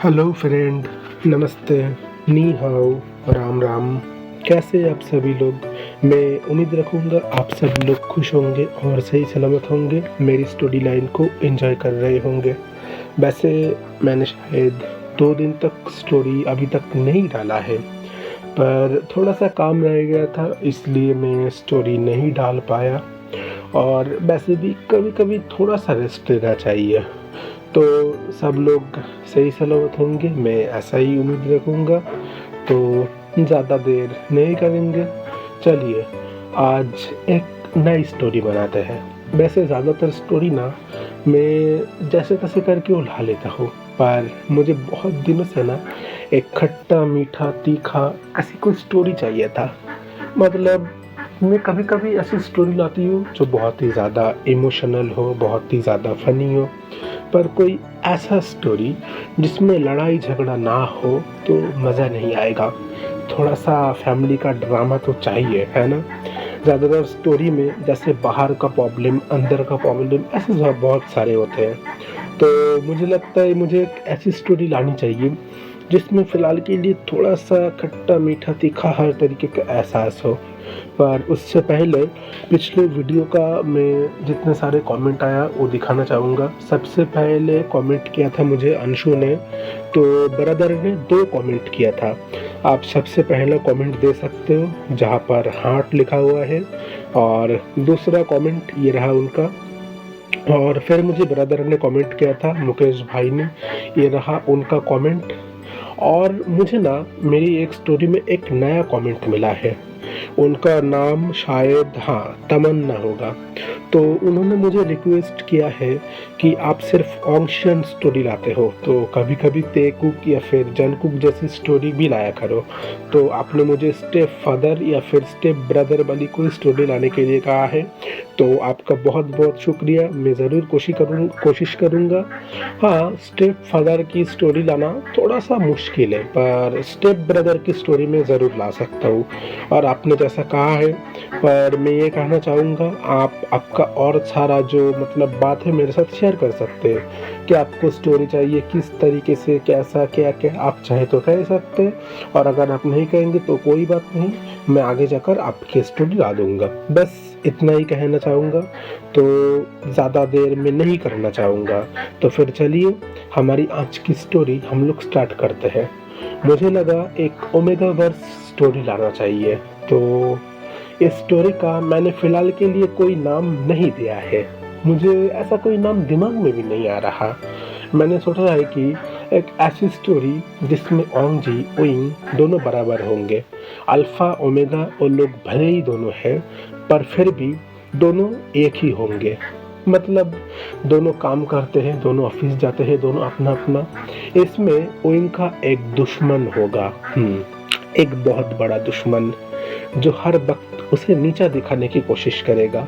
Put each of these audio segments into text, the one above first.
Hello friend, नमस्ते, नी हाओ, राम राम। कैसे आप सभी लोग? मैं उम्मीद रखूँगा आप सब लोग खुश होंगे और सही सलामत होंगे, मेरी स्टोरी लाइन को एंजॉय कर रहे होंगे। वैसे मैंने शायद 2 दिन तक स्टोरी अभी तक नहीं डाला है, पर थोड़ा-सा काम रह गया था इसलिए मैं स्टोरी नहीं डाल पाया और वैसे भी कभी-कभी थोड़ा-सा रेस्ट लेना चाहिए। तो सब लोग सही सलामत होंगे, मैं ऐसा ही उम्मीद रखूँगा। तो ज़्यादा देर नहीं करेंगे, चलिए आज एक नई स्टोरी बनाते हैं। वैसे ज़्यादातर स्टोरी ना मैं जैसे-तैसे करके उठा लेता हूँ, पर मुझे बहुत दिनों से ना एक खट्टा, मीठा, तीखा ऐसी कोई स्टोरी चाहिए था। मतलब मैं कभी-कभी ऐसी स्टोरी लाती हूँ जो बहुत ही ज़्यादा इमोशनल हो, बहुत ही ज़्यादा फ़नी हो, पर कोई ऐसा स्टोरी जिसमें लड़ाई झगड़ा ना हो तो मज़ा नहीं आएगा। थोड़ा-सा फैमिली का ड्रामा तो चाहिए, है ना? ज़्यादातर स्टोरी में जैसे बाहर का प्रॉब्लम, अंदर का प्रॉब्लम ऐसे बहुत सारे होते हैं। तो मुझे लगता है मुझे एक ऐसी स्टोरी लानी चाहिए जिसमें फ़िलहाल के लिए थोड़ा-सा खट्टा, मीठा, तीखा हर तरीके का एहसास हो। पर उससे पहले पिछले वीडियो का मैं जितने सारे कमेंट आया वो दिखाना चाहूँगा। सबसे पहले कमेंट किया था मुझे अंशु ने, तो ब्रदर ने 2 कमेंट किया था। आप सबसे पहला कमेंट दे सकते हो जहाँ पर हार्ट लिखा हुआ है और दूसरा कमेंट ये रहा उनका। और फिर मुझे ब्रदर ने कमेंट किया था मुकेश भाई ने, ये रहा उनका कमेंट। और मुझे ना मेरी एक स्टोरी में एक नया कमेंट मिला है। उनका नाम शायद तमन्ना होगा। तो उन्होंने मुझे रिक्वेस्ट किया है कि आप सिर्फ़ ऑन्शियन स्टोरी लाते हो, तो कभी-कभी तेकुक या फिर जंगकुक जैसी स्टोरी भी लाया करो। तो आपने मुझे स्टेप फादर या फिर स्टेप ब्रदर वाली कोई स्टोरी लाने के लिए कहा है, तो आपका बहुत-बहुत शुक्रिया। मैं ज़रूर कोशिश करूँगा। हाँ, स्टेप फादर की स्टोरी लाना थोड़ा-सा मुश्किल है, पर स्टेप ब्रदर की स्टोरी मैं ज़रूर ला सकता हूँ। और आपने जैसा कहा है, पर मैं ये कहना चाहूँगा आप आपका और सारा जो मतलब बात है मेरे साथ शेयर कर सकते हैं कि आपको स्टोरी चाहिए किस तरीके से, कैसा, क्या-क्या आप चाहे तो कह सकते हैं और अगर आप नहीं कहेंगे तो कोई बात नहीं, मैं आगे जाकर आपकी स्टोरी ला दूँगा। बस इतना ही कहना चाहूँगा, तो ज़्यादा देर में नहीं करना चाहूँगा। तो फिर चलिए हमारी आज की स्टोरी हम लोग स्टार्ट करते हैं। मुझे लगा एक ओमेगा वर्स स्टोरी लाना चाहिए, तो इस स्टोरी का मैंने फ़िलहाल के लिए कोई नाम नहीं दिया है। मुझे ऐसा कोई नाम दिमाग में भी नहीं आ रहा। मैंने सोचा है कि एक ऐसी स्टोरी जिसमें ओंगजी, उइंग दोनों बराबर होंगे। अल्फ़ा, ओमेगा वो लोग भले ही दोनों हैं, पर फिर भी दोनों एक ही होंगे। मतलब दोनों काम करते हैं, दोनों ऑफ़िस जाते हैं, दोनों अपना-अपना। इसमें उइंग का एक दुश्मन होगा, एक बहुत बड़ा दुश्मन जो हर वक्त उसे नीचा दिखाने की कोशिश करेगा,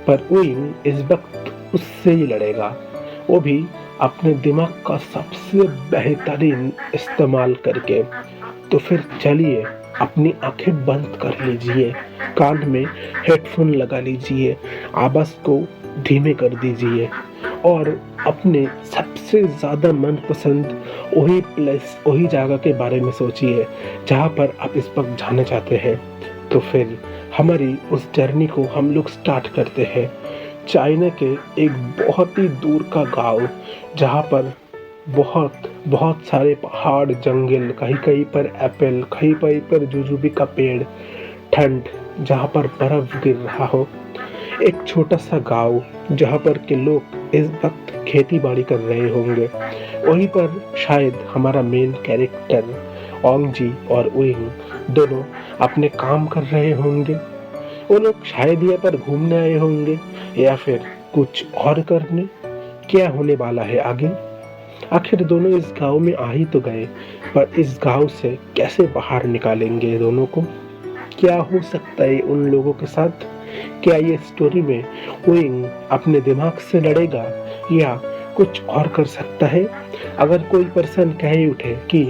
पर उइंग इस वक्त उससे ही लड़ेगा, वो भी अपने दिमाग का सबसे बेहतरीन इस्तेमाल करके। तो फिर चलिए अपनी आंखें बंद कर लीजिए, कान में हेडफोन लगा लीजिए, आवाज़ को धीमे कर दीजिए और अपने सबसे ज़्यादा मनपसंद वही प्लेस, वही जगह के बारे में सोचिए जहाँ पर आप इस वक्त जाना चाहते हैं। तो फिर हमारी उस जर्नी को हम लोग स्टार्ट करते हैं चाइना के एक बहुत ही दूर का गाँव, जहाँ पर बहुत बहुत सारे पहाड़, जंगल, कहीं-कहीं पर एप्पल, कहीं-कहीं पर जुजुबी का पेड़, ठंड जहाँ पर बर्फ गिर रहा हो। एक छोटा-सा गाँव जहाँ पर के लोग इस वक्त खेती-बाड़ी कर रहे होंगे। वहीं पर शायद हमारा मेन कैरेक्टर ओंगजी और उइंग दोनों अपने काम कर रहे होंगे। वो लोग शायद यहाँ पर घूमने आए होंगे या फिर कुछ और करने। क्या होने वाला है आगे? आखिर दोनों इस गाँव में आ ही तो गए, पर इस गाँव से कैसे बाहर निकालेंगे ये दोनों को? क्या हो सकता है उन लोगों के साथ? क्या ये स्टोरी में उइंग अपने दिमाग से लड़ेगा या कुछ और कर सकता है? अगर कोई पर्सन कह ही उठे कि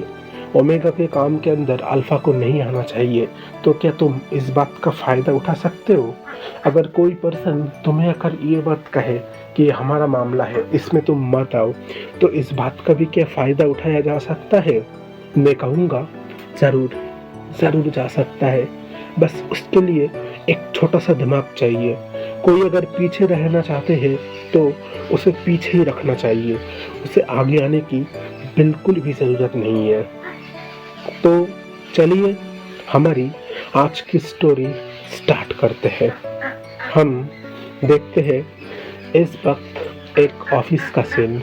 ओमेगा के काम के अंदर अल्फा को नहीं आना चाहिए, तो क्या तुम इस बात का फ़ायदा उठा सकते हो? अगर कोई पर्सन तुम्हें अगर ये बात कहे कि हमारा मामला है, इसमें तुम मत आओ, तो इस बात का भी क्या फ़ायदा उठाया जा सकता है? मैं कहूँगा ज़रूर, ज़रूर जा सकता है। बस उसके लिए एक छोटा-सा दिमाग चाहिए। कोई अगर पीछे रहना चाहते हैं, तो उसे पीछे ही रखना चाहिए। उसे आगे आने की बिल्कुल भी ज़रूरत नहीं है। तो चलिए हमारी आज की स्टोरी स्टार्ट करते हैं। हम देखते हैं इस वक्त एक ऑफिस का सीन।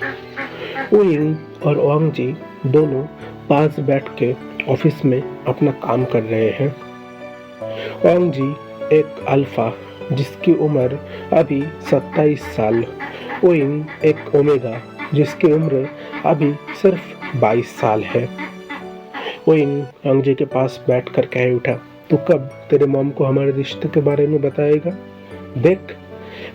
उइंग और ओंग जी दोनों पास बैठ के ऑफिस में अपना काम कर रहे हैं। ओंग जी एक अल्फा जिसकी उम्र अभी 27 साल, उइंग एक ओमेगा जिसकी उम्र अभी सिर्फ 22 साल है। उइंग ओंग जी के पास बैठ कर कह उठा, तू कब तेरे मॉम को हमारे रिश्ते के बारे में बताएगा? देख,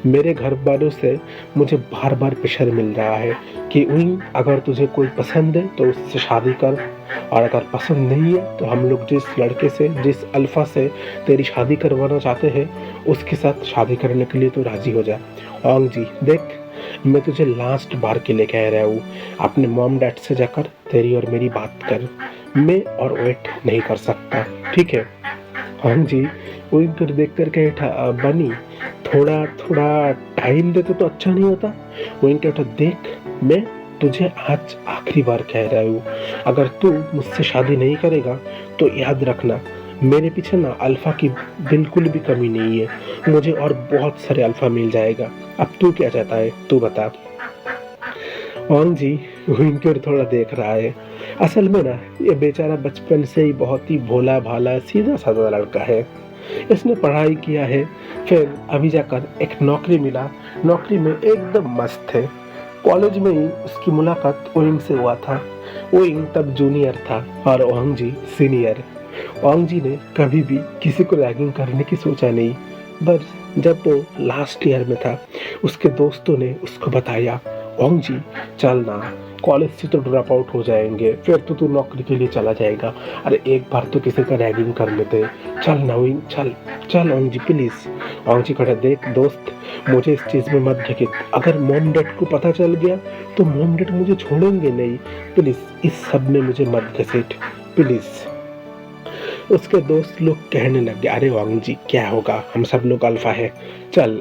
मेरे घर वालों से मुझे बार बार प्रेशर मिल रहा है कि उइंग अगर तुझे कोई पसंद है तो उससे शादी कर, और अगर पसंद नहीं है तो हम लोग जिस लड़के से, जिस अल्फा से तेरी शादी करवाना चाहते हैं उसके साथ शादी करने के लिए तो राजी हो जा। ओंग जी देख, मैं तुझे लास्ट बार के लिए कह रहा हूँ, अपने मॉम डैड से जाकर तेरी और मेरी बात कर। मैं और वेट नहीं कर सकता, ठीक है? ओंग जी उइंग को देख कर कहा, बनी थोड़ा थोड़ा टाइम देते तो अच्छा नहीं होता? उइंग कहता, देख मैं तुझे आज आखिरी बार कह रहा हूँ, अगर तू मुझसे शादी नहीं करेगा तो याद रखना, मेरे पीछे ना अल्फा की बिल्कुल भी कमी नहीं है, मुझे और बहुत सारे अल्फा मिल जाएगा। अब तू क्या चाहता है, तू बता। ओंग जी उइंग को थोड़ा देख रहा है। असल में ना ये बेचारा बचपन से ही बहुत ही भोला भाला सीधा साधा लड़का है। इसने पढ़ाई किया है, फिर अभी जाकर एक नौकरी मिला, नौकरी में एकदम मस्त है। कॉलेज में ही उसकी मुलाकात ओंग से हुआ था। ओंग तब जूनियर था और ओंग जी सीनियर। ओंग जी ने कभी भी किसी को रैगिंग करने की सोचा नहीं, बस जब वो लास्ट ईयर में था उसके दोस्तों ने उसको बताया, ओंग जी चल ना, कॉलेज से तो ड्रॉप आउट हो जाएंगे, फिर तो तू नौकरी के लिए चला जाएगा, अरे एक बार तो किसी का रैगिंग कर लेते, चल ना ओंग, चल चल ओंग जी प्लीज़। ओंग जी कहता, देख दोस्त, मुझे इस चीज़ में मत ढकेल, अगर मॉम डैड को पता चल गया तो मॉम डैड मुझे छोड़ेंगे नहीं, प्लीज़ इस सब में मुझे मत घसीट प्लीज़। उसके दोस्त लोग कहने लगे, अरे ओंग जी क्या होगा, हम सब लोग अल्फा है, चल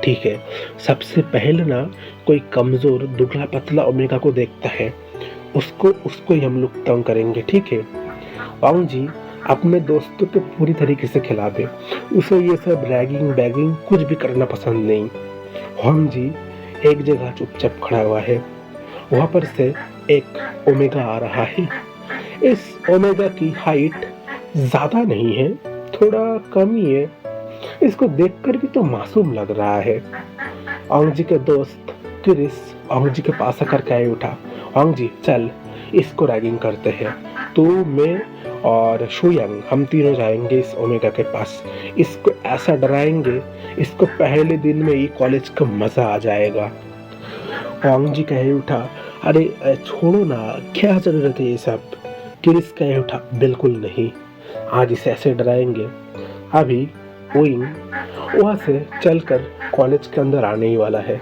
ठीक है। सबसे पहले ना कोई कमज़ोर दुबला पतला ओमेगा को देखता है, उसको ही हम लोग तंग करेंगे, ठीक है? ओंग जी अपने दोस्तों के पूरी तरीके से खिला दे, उसे ये सब रैगिंग बैगिंग कुछ भी करना पसंद नहीं। ओंग जी एक जगह चुपचाप खड़ा हुआ है, वहाँ पर से एक ओमेगा आ रहा है। इस ओमेगा की हाइट ज़्यादा नहीं है, थोड़ा कम ही है, इसको देखकर भी तो मासूम लग रहा है। ओंग जी के दोस्त क्रिस ओंग जी के पास आकर कह उठा, ओंग जी चल इसको रैगिंग करते हैं, तू मैं और शुयंग हम तीनों जाएंगे इस ओमेगा के पास, इसको ऐसा डराएंगे, इसको पहले दिन में ही कॉलेज का मज़ा आ जाएगा। ओंग जी कह उठा, अरे छोड़ो ना, क्या ज़रूरत है ये सब? क्रिस कह उठा, बिल्कुल नहीं, आज इसे ऐसे डराएंगे। अभी उइंग वहाँ से चलकर कॉलेज के अंदर आने ही वाला है,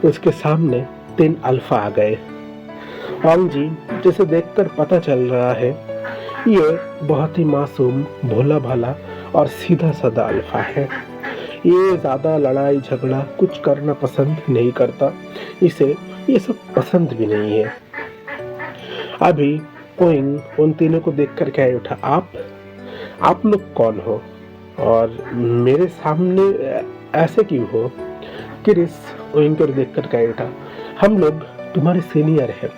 उसके सामने 3 अल्फा आ गए। ओंग जी जिसे देखकर पता चल रहा है ये बहुत ही मासूम भोला भाला और सीधा साधा अल्फा है, ये ज़्यादा लड़ाई झगड़ा कुछ करना पसंद नहीं करता, इसे ये सब पसंद भी नहीं है। अभी उइंग उन तीनों को देखकर कह उठा, आप लोग कौन हो और मेरे सामने ऐसे क्यों हो? क्रिस उइंग को देखकर कह उठा, हम लोग तुम्हारे सीनियर हैं,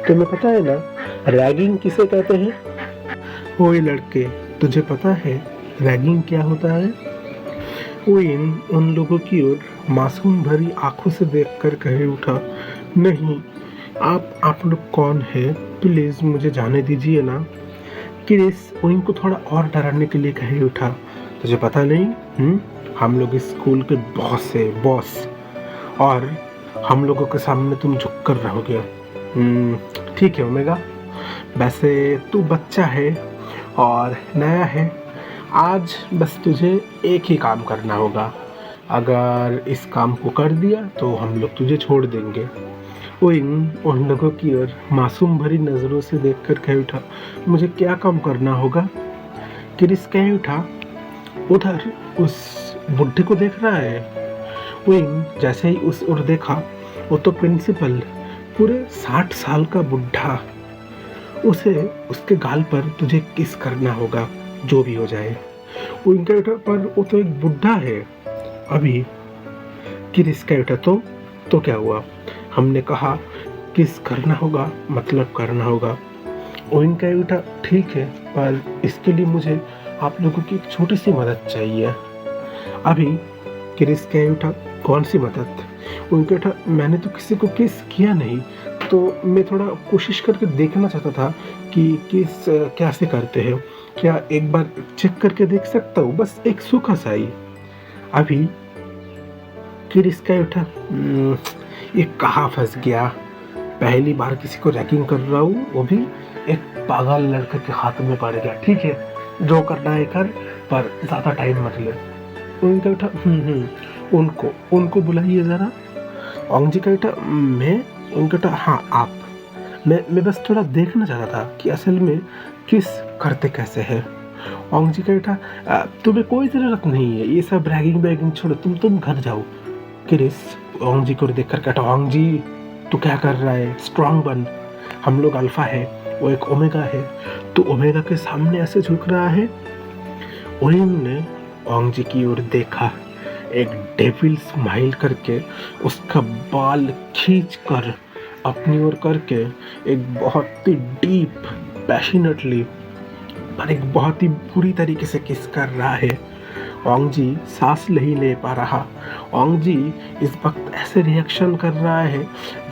तुम्हें पता है ना रैगिंग किसे कहते हैं? ओए लड़के, तुझे पता है रैगिंग क्या होता है? उइंग उन लोगों की ओर मासूम भरी आंखों से देखकर कह उठा, नहीं, आप लोग कौन है, प्लीज़ मुझे जाने दीजिए ना। क्रिस उइंग को थोड़ा और डराने के लिए कह उठा, तुझे पता नहीं, हम लोग इस स्कूल के बॉस है, बॉस, और हम लोगों के सामने तुम झुक कर रहोगे। ठीक है ओमेगा, वैसे तू बच्चा है और नया है, आज बस तुझे एक ही काम करना होगा। अगर इस काम को कर दिया तो हम लोग तुझे छोड़ देंगे। ओइंग उन लोगों की ओर मासूम भरी नज़रों से देखकर कह उठा, मुझे क्या काम करना होगा? क्रिस कह उठा, उधर उस बुढ़े को देख रहा है? ओइंग जैसे ही उस ओर देखा, वो तो प्रिंसिपल, पूरे 60 साल का बुढ़ा। उसे उसके गाल पर तुझे किस करना होगा, जो भी हो जाए। ओइंग कह उठा, पर वो तो एक बुढ़ा है। अभी क्रिस कह उठा, तो क्या हुआ? हमने कहा किस करना होगा, मतलब करना होगा। ओइन कह उठा, ठीक है, पर इसके लिए मुझे आप लोगों की एक छोटी सी मदद चाहिए। अभी क्रिस कह उठा, कौन सी मदद? ओइन कह उठा, मैंने तो किसी को किस किया नहीं, तो मैं थोड़ा कोशिश करके देखना चाहता था कि किस कैसे करते हैं। क्या एक बार चेक करके देख सकता हूँ, बस एक सूखा सा ही। अभी क्रिस कह उठा, ये कहाँ फंस गया? पहली बार किसी को रैगिंग कर रहा हूँ, वो भी एक पागल लड़के के हाथ में पड़ गया। ठीक है, जो करना है कर, पर ज़्यादा टाइम मत ले। उनका उठा, उनको बुलाइए ज़रा। ओंग जी का उठा, मैं? उनका उठा, हाँ आप। मैं बस थोड़ा देखना चाहता था कि असल में किस करते कैसे है। ओंग जी का उठा, तुम्हें कोई ज़रूरत नहीं है, ये सब रैगिंग बैगिंग छोड़ो, तुम घर जाओ। क्रिस ओंग जी को देख कर कहता, ओंग जी तू क्या कर रहा है? स्ट्रांग बन, हम लोग अल्फा है, वो एक ओमेगा है, तो ओमेगा के सामने ऐसे झुक रहा है। ओइंग ने ओंग जी की ओर देखा, एक डेविल स्माइल करके उसका बाल खींच कर अपनी ओर करके एक बहुत ही डीप पैशनेटली पर एक बहुत ही बुरी तरीके से किस कर रहा है। ओंग जी सांस नहीं ले पा रहा। ओंग जी इस वक्त ऐसे रिएक्शन कर रहा है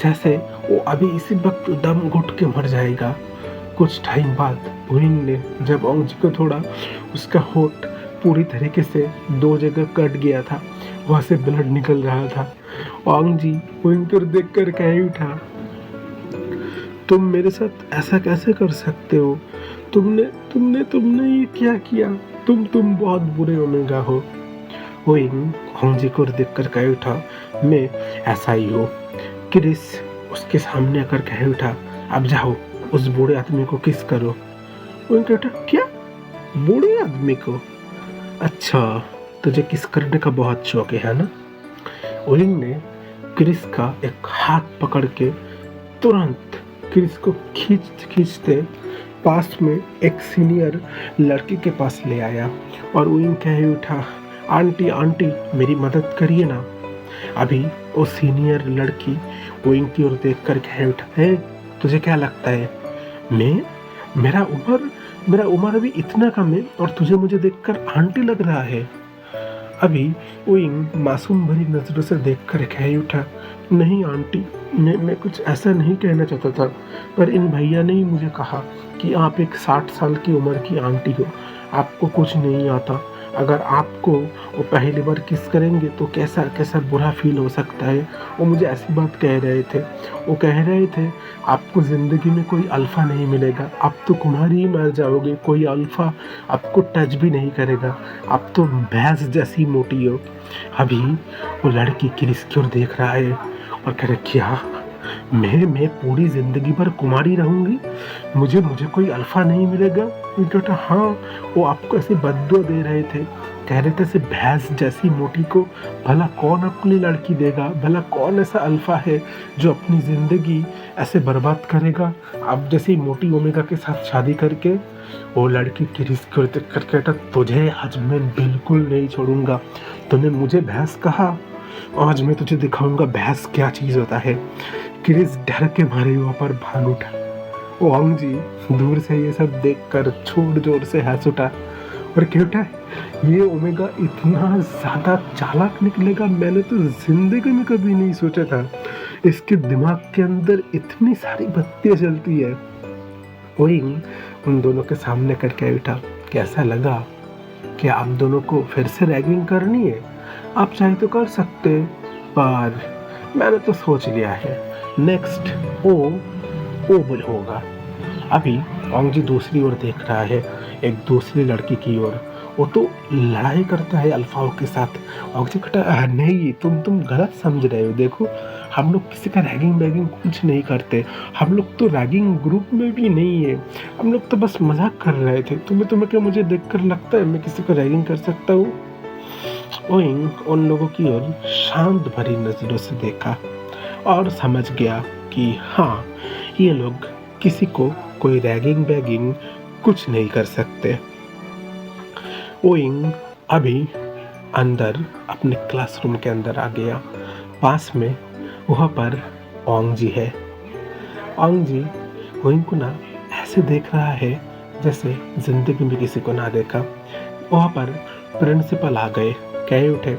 जैसे वो अभी इसी वक्त दम घुट के मर जाएगा। कुछ टाइम बाद ओइंग ने जब ओंग जी को थोड़ा, उसका होठ पूरी तरीके से 2 जगह कट गया था, वहाँ से ब्लड निकल रहा था। ओंग जी ओइंग को देख कर कह उठा, तुम मेरे साथ ऐसा कैसे कर सकते हो? तुमने तुमने तुमने ये क्या किया? तुम बहुत बुरे ओमेगा हो। ओइंग ओंग जी को देख कर कह उठा, मैं ऐसा ही हूँ। क्रिस उसके सामने आकर कह उठा, अब जाओ उस बूढ़े आदमी को किस करो। ओइंग कह उठा, क्या? बूढ़े आदमी को? अच्छा, तुझे किस करने का बहुत शौक है ना? ओइंग ने क्रिस का एक हाथ पकड़ के तुरंत क्रिस को खींचते पास में एक सीनियर लड़की के पास ले आया और ओइंग कह उठा, आंटी आंटी मेरी मदद करिए ना। अभी वो सीनियर लड़की ओइंग की ओर देख कर कह उठा, है तुझे क्या लगता है मैं मेरा उम्र अभी इतना कम है और तुझे मुझे देखकर आंटी लग रहा है? अभी ओइंग मासूम भरी नजरों से देखकर कह उठा, नहीं आंटी, मैं कुछ ऐसा नहीं कहना चाहता था, पर इन भैया ने ही मुझे कहा कि आप एक 60 साल की उम्र की आंटी हो, आपको कुछ नहीं आता। अगर आपको वो पहली बार किस करेंगे तो कैसा कैसा बुरा फील हो सकता है। वो मुझे ऐसी बात कह रहे थे। वो कह रहे थे आपको ज़िंदगी में कोई अल्फ़ा नहीं मिलेगा, आप तो कुमारी ही मर जाओगे, कोई अल्फ़ा आपको टच भी नहीं करेगा, आप तो भैंस जैसी मोटी हो। अभी वो लड़की क्रिस की ओर देख रहा है और कह रहा, क्या मैं पूरी ज़िंदगी भर कुमारी रहूँगी, मुझे कोई अल्फ़ा नहीं मिलेगा? बेटा हाँ, वो आपको ऐसे बद्दुआ दे रहे थे, कह रहे थे ऐसे भैंस जैसी मोटी को भला कौन अपनी लड़की देगा, भला कौन ऐसा अल्फ़ा है जो अपनी ज़िंदगी ऐसे बर्बाद करेगा आप जैसी मोटी ओमेगा के साथ शादी करके। वो लड़की क्रिस को देख कर कहता, तुझे आज मैं बिल्कुल नहीं छोड़ूंगा, तूने मुझे भैंस कहा, आज मैं तुझे दिखाऊंगा भैंस क्या चीज़ होता है। क्रिस डर के मारे वहाँ पर भाग उठा। ओंग जी दूर से ये सब देखकर जोर जोर से हंस उठा और कह उठा, ये ओमेगा इतना ज़्यादा चालाक निकलेगा, मैंने तो जिंदगी में कभी नहीं सोचा था। इसके दिमाग के अंदर इतनी सारी बत्तियाँ जलती है। ओइंग उन दोनों के सामने करके उठा, कैसा लगा? क्या आप दोनों को फिर से रैगिंग करनी है? आप चाहे तो कर सकते, पर मैंने तो सोच लिया है, नेक्स्ट ओ होगा। अभी ओंग जी दूसरी ओर देख रहा है, एक दूसरी लड़की की ओर। वो तो लड़ाई करता है अल्फाओं के साथ। ओंग जी कहता है, नहीं तुम गलत समझ रहे हो, देखो हम लोग किसी का रैगिंग वैगिंग कुछ नहीं करते, हम लोग तो रैगिंग ग्रुप में भी नहीं है, हम लोग तो बस मजाक कर रहे थे। तुम्हें क्या मुझे देखकर लगता है मैं किसी को रैगिंग कर सकता हूँ? ओइंग उन लोगों की ओर शांत भरी नजरों से देखा और समझ गया कि हाँ, ये लोग किसी को कोई रैगिंग वैगिंग कुछ नहीं कर सकते। ओइंग अभी अंदर अपने क्लासरूम के अंदर आ गया। पास में वहाँ पर ओंग जी है। ओंग जी ओइंग को ना ऐसे देख रहा है जैसे जिंदगी में किसी को ना देखा। वहाँ पर प्रिंसिपल आ गए, कह उठे,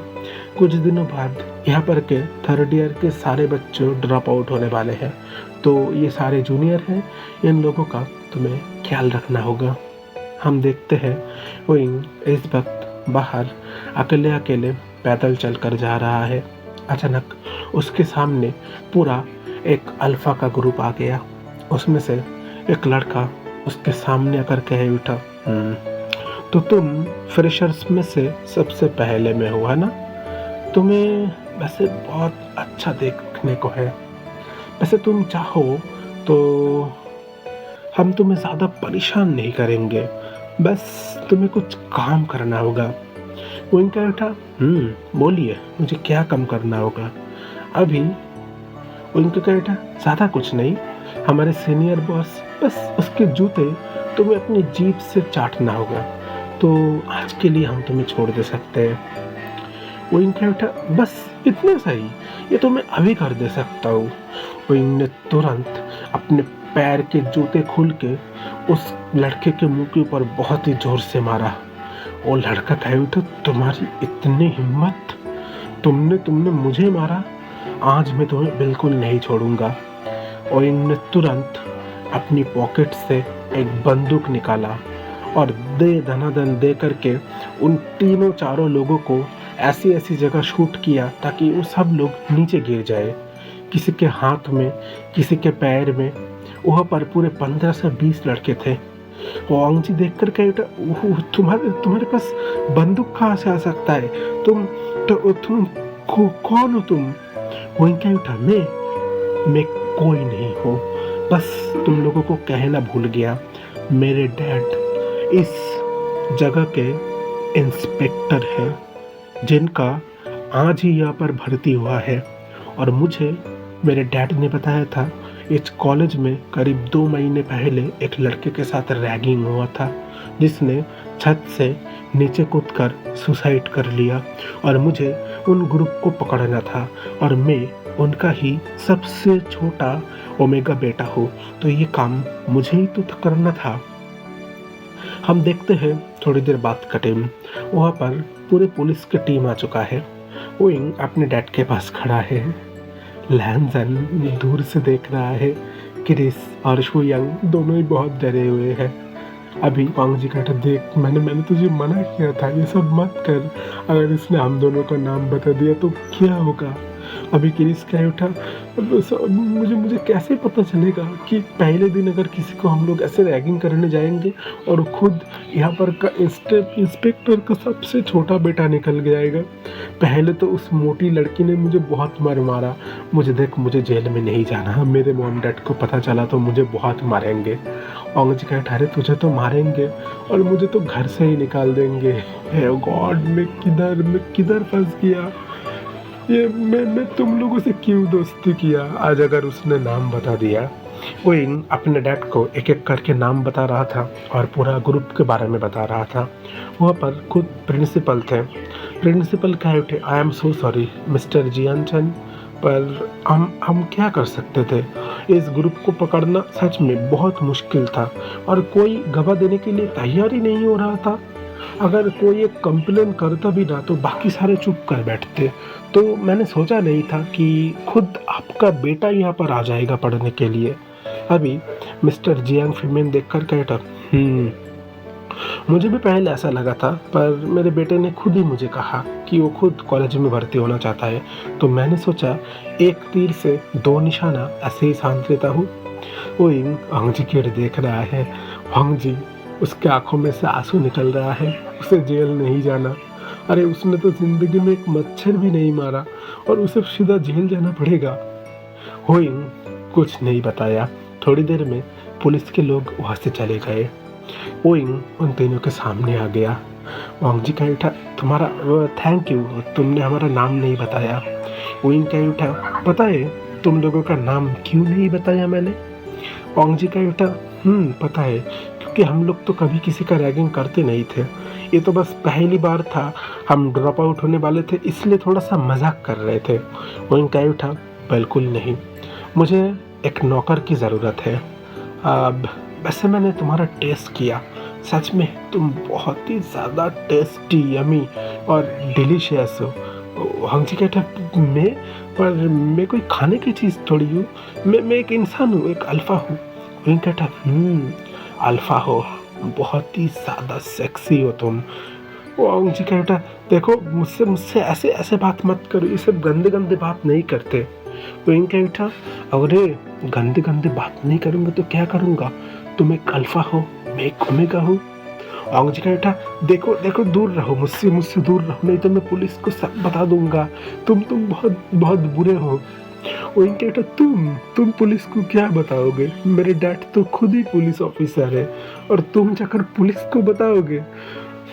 कुछ दिनों बाद यहाँ पर के थर्ड ईयर के सारे बच्चे ड्रॉप आउट होने वाले हैं, तो ये सारे जूनियर हैं, इन लोगों का तुम्हें ख्याल रखना होगा। हम देखते हैं ओइंग इस वक्त बाहर अकेले अकेले पैदल चलकर जा रहा है। अचानक उसके सामने पूरा एक अल्फा का ग्रुप आ गया। उसमें से एक लड़का उसके सामने आकर कह उठा, तो तुम फ्रेशर्स में से सबसे पहले में हो, है ना? तुम्हें वैसे बहुत अच्छा देखने को है, वैसे तुम चाहो तो हम तुम्हें ज़्यादा परेशान नहीं करेंगे, बस तुम्हें कुछ काम करना होगा। वो इनका उठा, बोलिए मुझे क्या काम करना होगा? अभी वो इनका क्या उठा, ज़्यादा कुछ नहीं, हमारे सीनियर बॉस बस उसके जूते तुम्हें अपनी जीभ से चाटना होगा, तो आज के लिए हम तुम्हें छोड़ दे सकते हैं। वो इनका उठा, बस इतना सही, ये तो मैं अभी कर दे सकता हूँ। वो इनने तुरंत अपने पैर के जूते खोल के उस लड़के के मुंह के ऊपर बहुत ही जोर से मारा। वो लड़का कह उठा, तुम्हारी इतनी हिम्मत, तुमने मुझे मारा, आज मैं तुम्हें बिल्कुल नहीं छोड़ूंगा। और इनने तुरंत अपनी पॉकेट से एक बंदूक निकाला और दे धनाधन दे करके उन तीनों चारों लोगों को ऐसी ऐसी जगह शूट किया ताकि वो सब लोग नीचे गिर जाए, किसी के हाथ में, किसी के पैर में। वहाँ पर पूरे 15 से 20 लड़के थे। ओंग जी देख कर कहे, तुम्हारे पास बंदूक कहाँ से आ सकता है? तुम कौन हो तुम? वहीं क्या उठा, मैं कोई नहीं हूँ, बस तुम लोगों को कहना भूल गया, मेरे डैड इस जगह के इंस्पेक्टर हैं जिनका आज ही यहाँ पर भर्ती हुआ है। और मुझे मेरे डैड ने बताया था इस कॉलेज में करीब 2 महीने पहले एक लड़के के साथ रैगिंग हुआ था जिसने छत से नीचे कूदकर सुसाइड कर लिया, और मुझे उन ग्रुप को पकड़ना था और मैं उनका ही सबसे छोटा ओमेगा बेटा हूँ, तो ये काम मुझे ही तो करना था। हम देखते हैं थोड़ी देर बाद कटे वहाँ पर पूरे पुलिस की टीम आ चुका है। ओइंग अपने डैड के पास खड़ा है, लैनजन दूर से देख रहा है। क्रिस और शुयांग दोनों ही बहुत डरे हुए हैं। अभी ओंग जी कहता, देख मैंने तुझे मना किया था ये सब मत कर, अगर इसने हम दोनों का नाम बता दिया तो क्या होगा? अभी क्रिस कह उठा, मुझे कैसे पता चलेगा कि पहले दिन अगर किसी को हम लोग ऐसे रैगिंग करने जाएंगे और खुद यहाँ पर का इंस्पेक्टर का सबसे छोटा बेटा निकल जाएगा। पहले तो उस मोटी लड़की ने मुझे बहुत मारा, मुझे जेल में नहीं जाना, मेरे मॉम डैड को पता चला तो मुझे बहुत मारेंगे। ओंग जी कह ठहरे, तुझे तो मारेंगे और मुझे तो घर से ही निकाल देंगे। हे गॉड, मैं किधर फंस गया? ये मैं तुम लोगों से क्यों दोस्ती किया? आज अगर उसने नाम बता दिया। ओइंग अपने डैड को एक एक करके नाम बता रहा था और पूरा ग्रुप के बारे में बता रहा था। वहाँ पर खुद प्रिंसिपल थे। प्रिंसिपल कह उठे, I am so sorry mister Jianchan, पर हम क्या कर सकते थे? इस ग्रुप को पकड़ना सच में बहुत मुश्किल था और कोई गवाह देने के लिए तैयार ही नहीं हो रहा था। अगर कोई एक कंप्लेन करता भी ना तो बाकी सारे चुप कर बैठते, तो मैंने सोचा नहीं था कि खुद आपका बेटा यहाँ पर आ जाएगा पढ़ने के लिए। अभी मिस्टर जियांग फिमेन देखकर कहता, मुझे भी पहले ऐसा लगा था, पर मेरे बेटे ने खुद ही मुझे कहा कि वो खुद कॉलेज में भर्ती होना चाहता है, तो मैंने सोचा एक तीर से 2 निशाना ऐसे ही साध लेता हूँ। वो हंग जी की ओर देख रहा है। हंग जी, उसके आंखों में से आंसू निकल रहा है। उसे जेल नहीं जाना। अरे उसने तो जिंदगी में एक मच्छर भी नहीं मारा और उसे सीधा जेल जाना पड़ेगा। होइंग कुछ नहीं बताया। थोड़ी देर में पुलिस के लोग वहां से चले गए। ओइंग उन तीनों के सामने आ गया। वांग जी कह उठा, तुम्हारा थैंक यू, तुमने हमारा नाम नहीं बताया। ओइंग कह उठा, पता है तुम लोगों का नाम क्यों नहीं बताया मैंने? वांग जी कह उठा, पता है, क्योंकि हम लोग तो कभी किसी का रैगिंग करते नहीं थे। ये तो बस पहली बार था, हम ड्रॉप आउट होने वाले थे, इसलिए थोड़ा सा मजाक कर रहे थे। ओइंग कह उठा, बिल्कुल नहीं, मुझे एक नौकर की ज़रूरत है। अब वैसे मैंने तुम्हारा टेस्ट किया, सच में तुम बहुत ही ज़्यादा टेस्टी, यमी और डिलीशियस हो। हंग जी कहता, मैं कोई खाने की चीज़ थोड़ी हूँ, मैं एक इंसान हूँ, एक अल्फ़ा हूँ। वहीं कहता, अल्फ़ा हो, बहुत ही ज़्यादा सेक्सी हो तुम। वो हंग जी कहता, देखो मुझसे मुझसे ऐसे ऐसे बात मत करो, ये सब गंदे गंदे बात नहीं करते। वहीं कह उठा, अरे गंदे गंदे बात नहीं करूँगा तो क्या करूँगा? तुम एक अल्फा हो, मैं एक ओमेगा हूँ। औंग जी कह उठा, देखो देखो, दूर रहो मुझसे, मुझसे दूर रहो, नहीं तो मैं पुलिस को सब बता दूंगा। तुम बहुत बहुत बुरे हो। वहीं कह उठा, तुम पुलिस को क्या बताओगे? मेरे डैड तो खुद ही पुलिस ऑफिसर है और तुम जाकर पुलिस को बताओगे?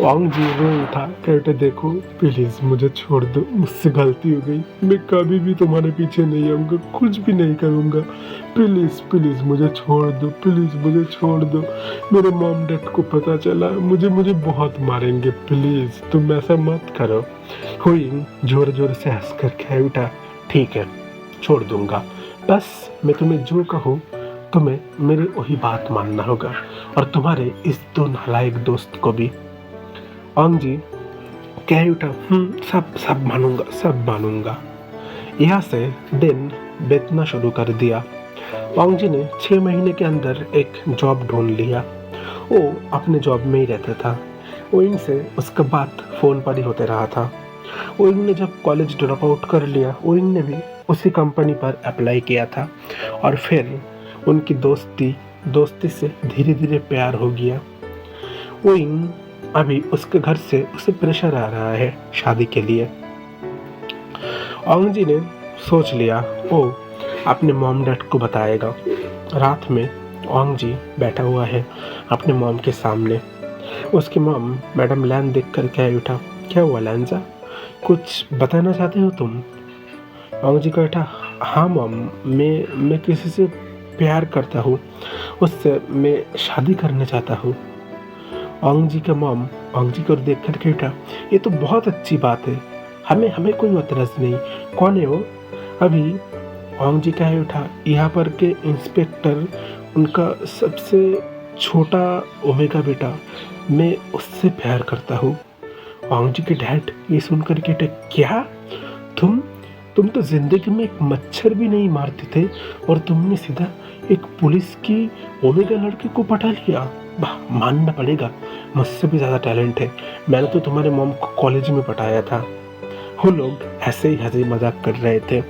वांग जी रो उठा, कहते, देखो प्लीज मुझे छोड़ दो, मुझसे गलती हो गई, मैं कभी भी तुम्हारे पीछे नहीं आऊँगा, कुछ भी नहीं करूँगा, प्लीज प्लीज मुझे छोड़ दो, प्लीज मुझे छोड़ दो। मेरे मॉम डैड को पता चला, मुझे बहुत मारेंगे, प्लीज तुम ऐसा मत करो। हुई जोर जोर से हंसकर कह उठा, ठीक है छोड़ दूंगा, बस मैं तुम्हें जो कहूँ तुम्हें मेरी वही बात मानना होगा, और तुम्हारे इस दो नालायक दोस्त को भी। औंग जी कह उठा, सब मानूंगा, सब मानूंगा। यहाँ से दिन बीतना शुरू कर दिया। औंग जी ने 6 महीने के अंदर एक जॉब ढूंढ लिया। वो अपने जॉब में ही रहता था। ओइंग से उसका बात फ़ोन पर ही होते रहा था। ओइंग ने जब कॉलेज ड्रॉप आउट कर लिया, ओइंग ने भी उसी कंपनी पर अप्लाई किया था, और फिर उनकी दोस्ती से धीरे धीरे प्यार हो गया। ओइंग अभी उसके घर से उसे प्रेशर आ रहा है शादी के लिए। औंग जी ने सोच लिया वो अपने मॉम डैड को बताएगा। रात में औंग जी बैठा हुआ है अपने मॉम के सामने। उसकी मॉम मैडम लैन देख कर कह उठा, क्या हुआ लैंजा, कुछ बताना चाहते हो तुम? औंग जी कहा, हाँ मॉम, मैं किसी से प्यार करता हूँ, उससे मैं शादी करना चाहता हूँ। औंग जी का मॉम औंग जी को देख कर उठा, ये तो बहुत अच्छी बात है, हमें कोई एतराज़ नहीं, कौन है वो? अभी औंग जी कह उठा, यहाँ पर के इंस्पेक्टर, उनका सबसे छोटा ओमेगा बेटा, मैं उससे प्यार करता हूँ। औंग जी के डैड ये सुनकर कहते, क्या तुम तो जिंदगी में एक मच्छर भी नहीं मारते थे और तुमने सीधा एक पुलिस की ओमेगा लड़के को पटा लिया। वाह, मानना पड़ेगा, मुझसे भी ज़्यादा टैलेंट है, मैंने तो तुम्हारे मॉम को कॉलेज में पटाया था। वो लोग ऐसे ही हंसी मजाक कर रहे थे।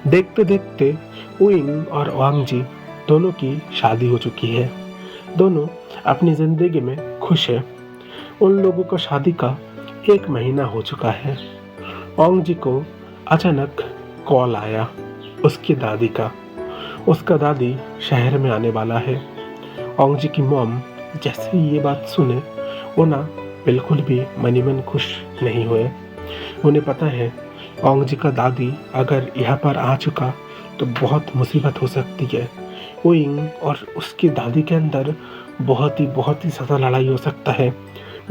देखते देखते ओइंग और वांग जी दोनों की शादी हो चुकी है। दोनों अपनी ज़िंदगी में खुश है। उन लोगों का शादी का 1 महीना हो चुका है। वांग जी को अचानक कॉल आया उसकी दादी का। उसका दादी शहर में आने वाला है। औंग जी की मॉम जैसे ही ये बात सुने, वो ना बिल्कुल भी मनी मन खुश नहीं हुए। उन्हें पता है औंग जी का दादी अगर यहाँ पर आ चुका तो बहुत मुसीबत हो सकती है। ओइंग और उसकी दादी के अंदर बहुत ही ज़्यादा लड़ाई हो सकता है।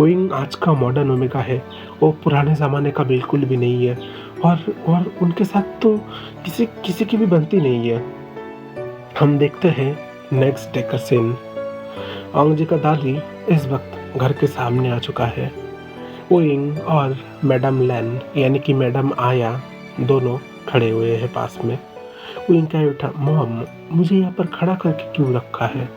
ओइंग आज का मॉडर्न ओमेगा है, वो पुराने ज़माने का बिल्कुल भी नहीं है, और उनके साथ तो किसी की भी बनती नहीं है। हम देखते हैं नेक्स्ट डे का सीन। औंग जी का दादी इस वक्त घर के सामने आ चुका है। ओइंग और मैडम लैन यानी कि मैडम आया दोनों खड़े हुए हैं पास में। ओइंग कह उठा, मॉम मुझे यहाँ पर खड़ा करके क्यों रखा है?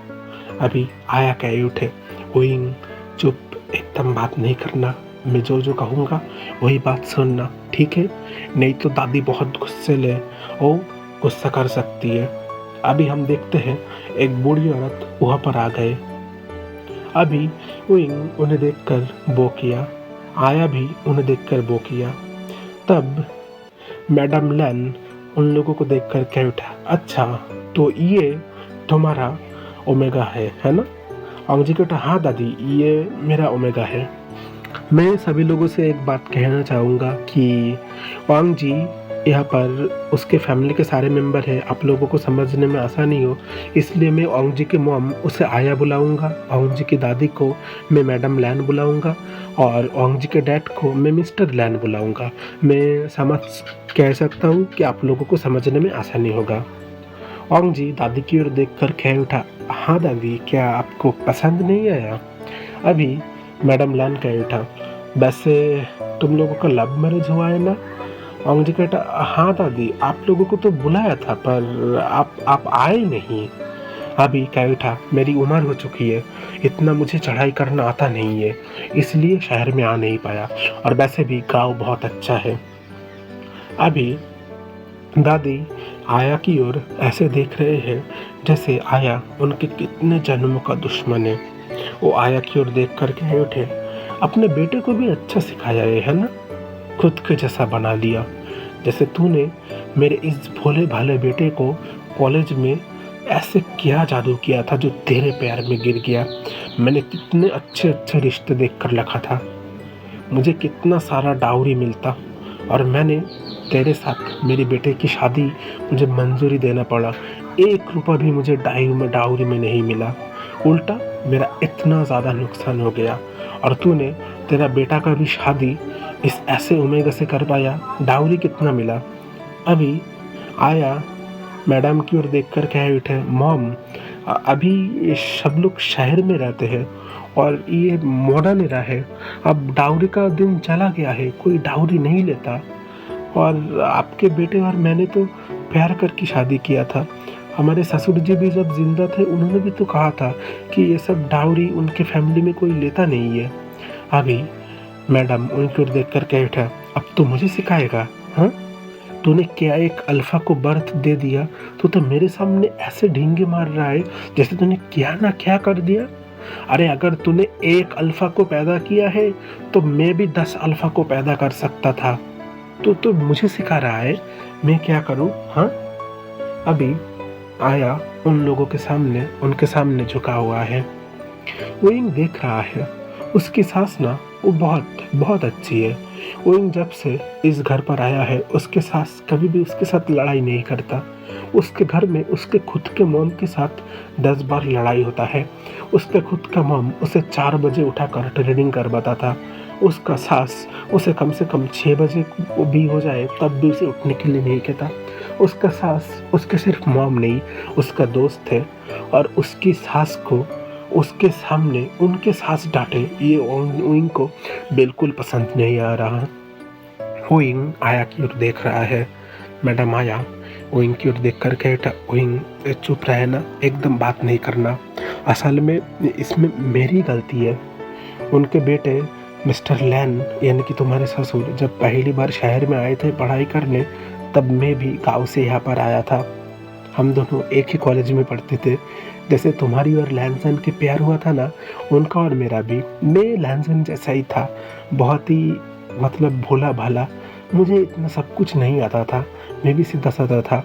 अभी आया कह उठे, ओइंग चुप, एकदम बात नहीं करना, मैं जो कहूँगा वही बात सुनना, ठीक है? नहीं तो दादी बहुत गुस्से ले, वो गुस्सा कर सकती है। अभी हम देखते हैं एक बूढ़ी औरत वहाँ पर आ गए। अभी विंग उन्हें देखकर बो किया, आया भी उन्हें देखकर बो किया। तब मैडम लैन उन लोगों को देखकर कह उठा, अच्छा तो ये तुम्हारा ओमेगा है ना? और जी कहता, हाँ दादी, ये मेरा ओमेगा है। मैं सभी लोगों से एक बात कहना चाहूँगा कि वांग जी यहाँ पर उसके फैमिली के सारे मेंबर हैं, आप लोगों को समझने में आसानी हो इसलिए मैं वांग जी के मॉम उसे आया बुलाऊँगा, वांग जी की दादी को मैं मैडम लैन बुलाऊँगा और वांग जी के डैड को मैं मिस्टर लैन बुलाऊँगा। मैं समझ कह सकता हूँ कि आप लोगों को समझने में आसानी होगा। वांग जी दादी की ओर देखकर कह उठा, हाँ दादी, क्या आपको पसंद नहीं आया? अभी मैडम लैन कह उठा, वैसे तुम लोगों का लव मैरिज हुआ है ना? और मुझे कहता, हाँ दादी, आप लोगों को तो बुलाया था पर आप आए नहीं। अभी कह उठा, मेरी उम्र हो चुकी है, इतना मुझे चढ़ाई करना आता नहीं है, इसलिए शहर में आ नहीं पाया, और वैसे भी गांव बहुत अच्छा है। अभी दादी आया की ओर ऐसे देख रहे हैं जैसे आया उनके कितने जन्मों का दुश्मन है। वो आया की ओर देख कर कह उठे, अपने बेटे को भी अच्छा सिखाया है ना? खुद के जैसा बना लिया, जैसे तूने मेरे इस भोले भाले बेटे को कॉलेज में ऐसे क्या जादू किया था जो तेरे प्यार में गिर गया। मैंने कितने अच्छे अच्छे रिश्ते देख कर रखा था, मुझे कितना सारा डाउरी मिलता, और मैंने तेरे साथ मेरे बेटे की शादी मुझे मंजूरी देना पड़ा। 1 रुपया भी मुझे डाउरी में नहीं मिला, उल्टा मेरा इतना ज़्यादा नुकसान हो गया, और तूने तेरा बेटा का भी शादी इस ऐसे ओमेगा से कर पाया, डाउरी कितना मिला? अभी आया मैडम की ओर देखकर कह उठे, मॉम, अभी सब लोग शहर में रहते हैं और ये मॉडर्न एरा है, अब डाउरी का दिन चला गया है, कोई डाउरी नहीं लेता, और आपके बेटे और मैंने तो प्यार करके शादी किया था। हमारे ससुर जी भी जब जिंदा थे उन्होंने भी तो कहा था कि ये सब डाउरी उनके फैमिली में कोई लेता नहीं है। अभी मैडम उनकी ओर देखकर कह उठा, अब तो मुझे सिखाएगा? हाँ, तूने क्या एक अल्फा को बर्थ दे दिया, तो मेरे सामने ऐसे ढींगे मार रहा है जैसे तूने क्या ना क्या कर दिया। अरे अगर तूने एक अल्फा को पैदा किया है तो मैं भी 10 अल्फा को पैदा कर सकता था। तो मुझे सिखा रहा है, मैं क्या करूं? हाँ। अभी आया उन लोगों के सामने, उनके सामने झुका हुआ है, वो इन देख रहा है। उसकी सास ना वो बहुत बहुत अच्छी है। वो इन जब से इस घर पर आया है उसके सास कभी भी उसके साथ लड़ाई नहीं करता। उसके घर में उसके खुद के मॉम के साथ 10 बार लड़ाई होता है। उसके खुद का मॉम उसे 4 बजे उठाकर ट्रेनिंग करवाता था। उसका सास उसे कम से कम 6 बजे भी हो जाए तब भी उसे उठने के लिए नहीं कहता। उसका सास उसके सिर्फ मॉम नहीं, उसका दोस्त है, और उसकी सास को उसके सामने उनके सास डांटे ये ओइंग को बिल्कुल पसंद नहीं आ रहा। ओइंग आया की ओर देख रहा है। मैडम आया ओइंग की ओर देख कर कहता, ओइंग चुप रहे ना, एकदम बात नहीं करना, असल में इसमें मेरी गलती है। उनके बेटे मिस्टर लैन यानी कि तुम्हारे ससुर जब पहली बार शहर में आए थे पढ़ाई करने, तब मैं भी गांव से यहाँ पर आया था। हम दोनों एक ही कॉलेज में पढ़ते थे। जैसे तुम्हारी और लैनसन के प्यार हुआ था ना, उनका और मेरा भी। मैं लैनसन जैसा ही था, बहुत ही मतलब भोला भाला, मुझे इतना सब कुछ नहीं आता था, मैं भी सीधा साधा था।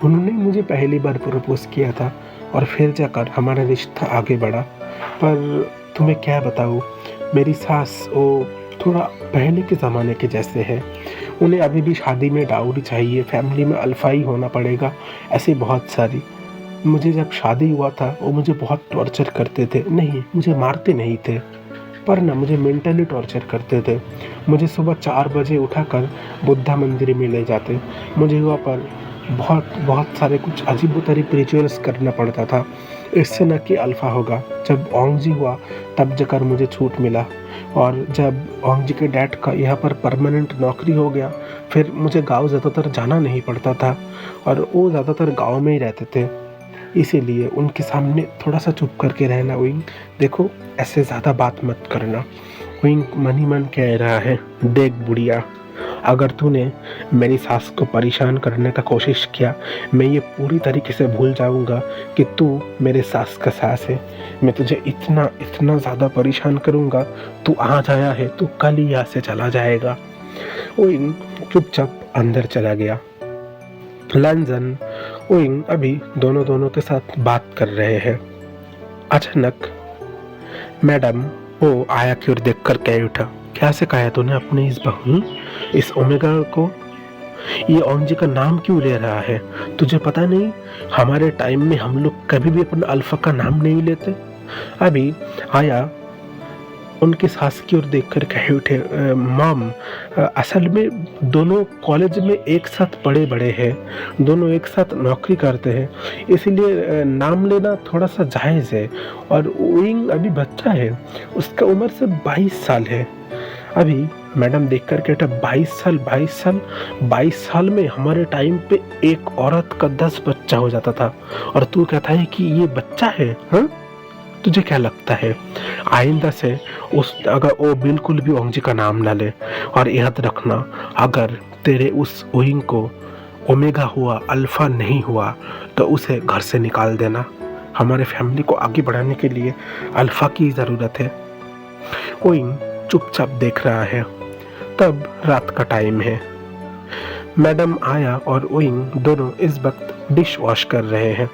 उन्होंने मुझे पहली बार प्रपोज किया था और फिर जाकर हमारा रिश्ता आगे बढ़ा। पर तुम्हें क्या बताऊँ, मेरी सास वो थोड़ा पहले के ज़माने के जैसे है। उन्हें अभी भी शादी में डाउरी चाहिए, फैमिली में अल्फा ही होना पड़ेगा, ऐसी बहुत सारी। मुझे जब शादी हुआ था वो मुझे बहुत टॉर्चर करते थे, नहीं मुझे मारते नहीं थे, पर ना मुझे मेंटली टॉर्चर करते थे। मुझे सुबह 4 बजे उठाकर बुद्धा मंदिर में ले जाते। मुझे वहाँ पर बहुत बहुत सारे कुछ अजीबोगरीब रिचुअल्स करना पड़ता था, इससे न कि अल्फा होगा। जब ओंग जी हुआ तब जाकर मुझे छूट मिला, और जब ओंग जी के डैड का यहाँ पर परमानेंट नौकरी हो गया फिर मुझे गांव ज़्यादातर जाना नहीं पड़ता था, और वो ज़्यादातर गांव में ही रहते थे, इसीलिए उनके सामने थोड़ा सा चुप करके रहना। विंग देखो, ऐसे ज़्यादा बात मत करना। विंग मन ही मन कह रहा है, देख बुढ़िया, अगर तूने मेरी सास को परेशान करने का कोशिश किया, मैं ये पूरी तरीके से भूल जाऊंगा कि तू मेरे सास का सास है। मैं तुझे इतना इतना ज़्यादा परेशान करूंगा, तू आज आया है तो कल ही यहाँ से चला जाएगा। ओइंग चुपचाप अंदर चला गया। लैंजन ओइंग अभी दोनों के साथ बात कर रहे हैं। अचानक मैडम वो आया की ओर देखकर कह उठा, क्या सिखाया तूने अपनी इस बहू, इस ओमेगा को? ये ओंजी का नाम क्यों ले रहा है? तुझे पता नहीं हमारे टाइम में हम लोग कभी भी अपना अल्फा का नाम नहीं लेते। अभी आया उनकी सास की ओर देखकर कह उठे, मॉम, असल में दोनों कॉलेज में एक साथ पढ़े बड़े हैं, दोनों एक साथ नौकरी करते हैं, इसलिए नाम लेना थोड़ा सा जायज़ है। और ओइंग अभी बच्चा है, उसका उम्र सिर्फ 22 साल है। अभी मैडम देखकर कहता, 22 साल में हमारे टाइम पे एक औरत का 10 बच्चा हो जाता था, और तू कहता है कि ये बच्चा है? हाँ, तुझे क्या लगता है आइंदा से उस अगर वो बिल्कुल भी ओंजी का नाम ना ले, और याद रखना अगर तेरे उस ओइंग को ओमेगा हुआ, अल्फा नहीं हुआ, तो उसे घर से निकाल देना। हमारे फैमिली को आगे बढ़ाने के लिए अल्फा की ज़रूरत है। ओइंग चुपचाप देख रहा है। तब रात का टाइम है। मैडम आया और ओइंग दोनों इस वक्त डिश वॉश कर रहे हैं।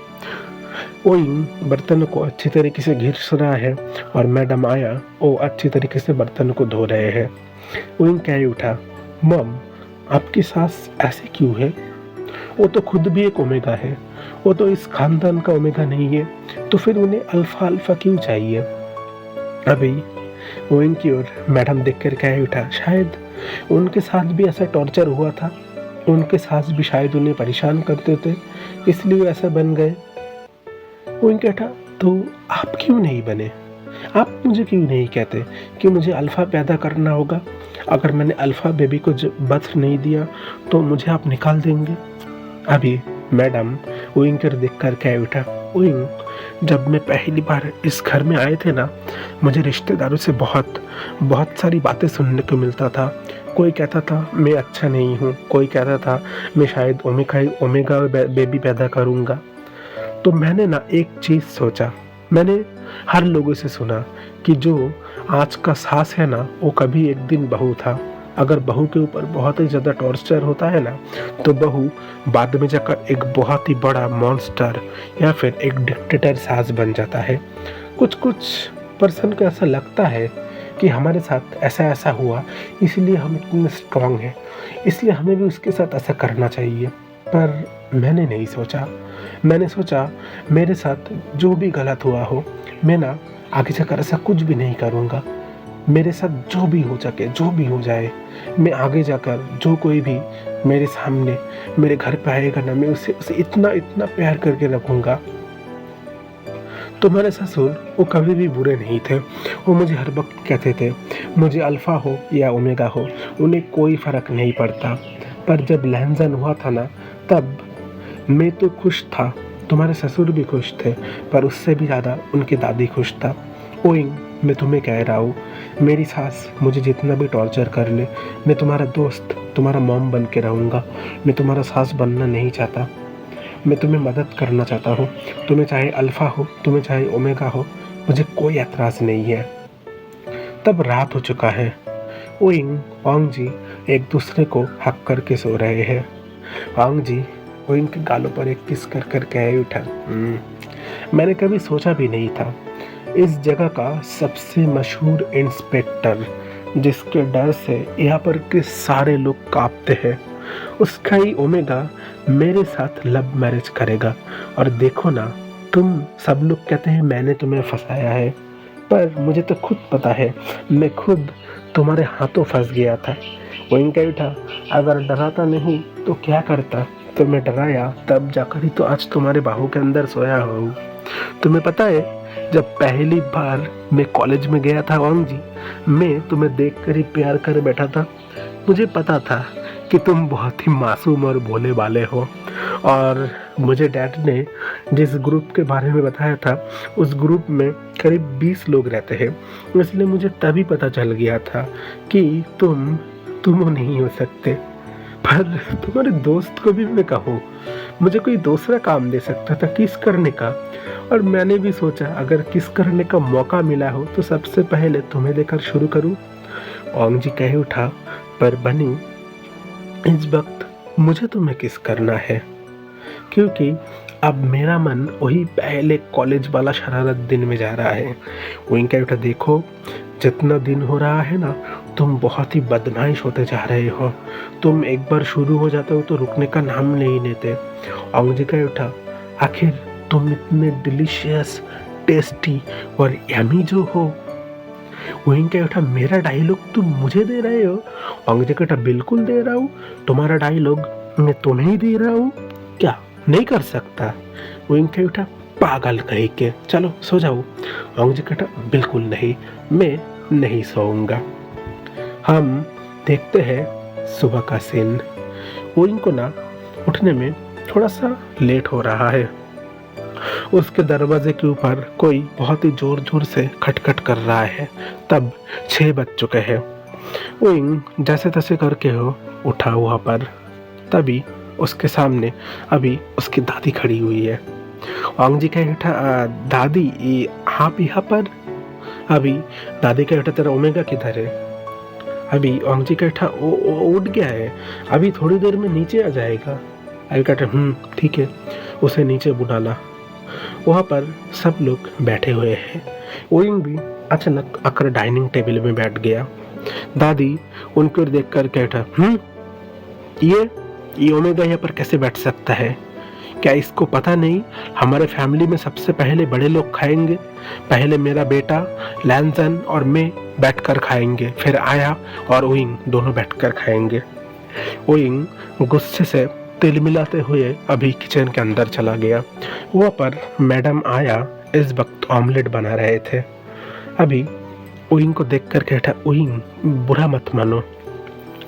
ओइंग बर्तनों को अच्छी तरीके से घिस रहा है और मैडम आया वो अच्छी तरीके से बर्तनों को धो रहे हैं। ओइंग कह उठा, मॉम, आपकी सास ऐसे क्यों है? वो तो खुद भी एक ओमेगा है, वो तो इस खानदान का ओमेगा नहीं है, तो फिर उन्हें अल्फा क्यों चाहिए? अभी ओइंग की ओर मैडम देखकर कह उठा, शायद उनके साथ भी ऐसा टॉर्चर हुआ था, उनके सास भी शायद उन्हें परेशान करते थे, इसलिए ऐसा बन गए। ओइंग कहता, तो आप क्यों नहीं बने? आप मुझे क्यों नहीं कहते कि मुझे अल्फा पैदा करना होगा? अगर मैंने अल्फा बेबी को बर्थ नहीं दिया तो मुझे आप निकाल देंगे। अभी मैडम ओइंग कर देखकर कह उठा, ओइंग, जब मैं पहली बार इस घर में आए थे ना, मुझे रिश्तेदारों से बहुत सारी बातें सुनने को मिलता था। कोई कहता था मैं अच्छा नहीं हूँ, कोई कहता था मैं शायद ओमेगा बेबी पैदा करूँगा। तो मैंने ना एक चीज़ सोचा, मैंने हर लोगों से सुना कि जो आज का सास है ना, वो कभी एक दिन बहू था। अगर बहू के ऊपर बहुत ही ज़्यादा टॉर्चर होता है ना, तो बहू बाद में जाकर एक बहुत ही बड़ा मॉन्स्टर या फिर एक डिक्टेटर सास बन जाता है। कुछ पर्सन को ऐसा लगता है कि हमारे साथ ऐसा हुआ, इसलिए हम इतने स्ट्रांग हैं, इसलिए हमें भी उसके साथ ऐसा करना चाहिए। पर मैंने नहीं सोचा। मैंने सोचा मेरे साथ जो भी गलत हुआ हो, मैं ना आगे जाकर ऐसा कुछ भी नहीं करूँगा। मेरे साथ जो भी हो सके, जो भी हो जाए, मैं आगे जाकर जो कोई भी मेरे सामने मेरे घर पे आएगा ना, मैं उसे इतना प्यार करके रखूँगा। तो मेरे ससुर वो कभी भी बुरे नहीं थे। वो मुझे हर वक्त कहते थे, मुझे अल्फा हो या ओमेगा हो, उन्हें कोई फ़र्क नहीं पड़ता। पर जब लैंजन हुआ था ना, तब मैं तो खुश था, तुम्हारे ससुर भी खुश थे, पर उससे भी ज़्यादा उनकी दादी खुश था। ओइंग, मैं तुम्हें कह रहा हूँ, मेरी सास मुझे जितना भी टॉर्चर कर ले, मैं तुम्हारा दोस्त, तुम्हारा मॉम बन के रहूँगा। मैं तुम्हारा सास बनना नहीं चाहता, मैं तुम्हें मदद करना चाहता हूँ। तुम्हें चाहे अल्फा हो, तुम्हें चाहे ओमेगा हो, मुझे कोई एतराज़ नहीं है। तब रात हो चुका है। ओइंग ओंग जी एक दूसरे को हक करके सो रहे हैं। ओंग जी ओइंग के गालों पर एक किस कर कह उठा, मैंने कभी सोचा भी नहीं था, इस जगह का सबसे मशहूर इंस्पेक्टर, जिसके डर से यहाँ पर के सारे लोग कांपते हैं, उसका ही ओमेगा मेरे साथ लव मैरिज करेगा। और देखो ना, तुम सब लोग कहते हैं मैंने तुम्हें फंसाया है, पर मुझे तो खुद पता है, मैं खुद तुम्हारे हाथों फंस गया था। ओइंग कह उठा, अगर डराता नहीं तो क्या करता? तो मैं डराया, तब जाकर ही तो आज तुम्हारे बाहू के अंदर सोया हूँ। तुम्हें पता है, जब पहली बार मैं कॉलेज में गया था ओंग जी, मैं तुम्हें देखकर ही प्यार कर बैठा था। मुझे पता था कि तुम बहुत ही मासूम और भोले भाले हो, और मुझे डैड ने जिस ग्रुप के बारे में बताया था, उस ग्रुप में करीब 20 लोग रहते हैं, इसलिए मुझे तभी पता चल गया था कि तुम तुम नहीं हो सकते। पर तुम्हारे दोस्त को भी मैं कहूँ, मुझे कोई दूसरा काम दे सकता था किस करने का। और मैंने भी सोचा अगर किस करने का मौका मिला हो तो सबसे पहले तुम्हें देकर शुरू करूँ। ओंग जी कह उठा, पर बनी इस वक्त मुझे तुम्हें किस करना है, क्योंकि अब मेरा मन वही पहले कॉलेज वाला शरारत दिन में जा रहा है। वहीं कह उठा, देखो जितना दिन हो रहा है ना, तुम बहुत ही बदमाश होते जा रहे हो। तुम एक बार शुरू हो जाते हो तो रुकने का नाम नहीं लेते। ओंग जी कह उठा, आखिर तुम इतने डिलीशियस, टेस्टी और यमी जो हो। वहीं कह उठा, मेरा डायलॉग तुम मुझे दे रहे हो? ओंग जी कह उठा, बिल्कुल दे रहा हूँ, तुम्हारा डायलॉग मैं तुम्हें ही दे रहा हूँ, क्या नहीं कर सकता? वहीं कह उठा, पागल कहीं के, चलो सो जाओ। ओंग जी कह उठा, बिल्कुल नहीं, मैं नहीं सोऊंगा। हम देखते हैं सुबह का सीन। वहीं को ना उठने में थोड़ा सा लेट हो रहा है। उसके दरवाजे के ऊपर कोई बहुत ही जोर जोर से खटखट कर रहा है। तब 6 बज चुके हैं। विंग जैसे तैसे करके हो उठा वहाँ पर। तभी उसके सामने अभी उसकी दादी खड़ी हुई है। ओंग जी कह उठा, दादी आप यहाँ पर? अभी दादी कह उठा, तेरा ओमेगा किधर है? अभी ओंग जी कह उठा, उठ गया है, अभी थोड़ी देर में नीचे आ जाएगा। अभी कहते, ठीक है, उसे नीचे बुलाना। वहाँ पर सब लोग बैठे हुए हैं। ओइंग भी अचानक आकर डाइनिंग टेबल में बैठ गया। दादी उनको देख कर कहता, ये ओमेगा यहाँ पर कैसे बैठ सकता है? क्या इसको पता नहीं हमारे फैमिली में सबसे पहले बड़े लोग खाएंगे? पहले मेरा बेटा लैंसन और मैं बैठकर खाएंगे, फिर आया और ओइंग दोनों बैठकर खाएंगे। ओइंग गुस्से से तिल मिलाते हुए अभी किचन के अंदर चला गया। वहाँ पर मैडम आया इस वक्त ऑमलेट बना रहे थे। अभी ओइंग को देख कर कहता, ओइंग बुरा मत मानो,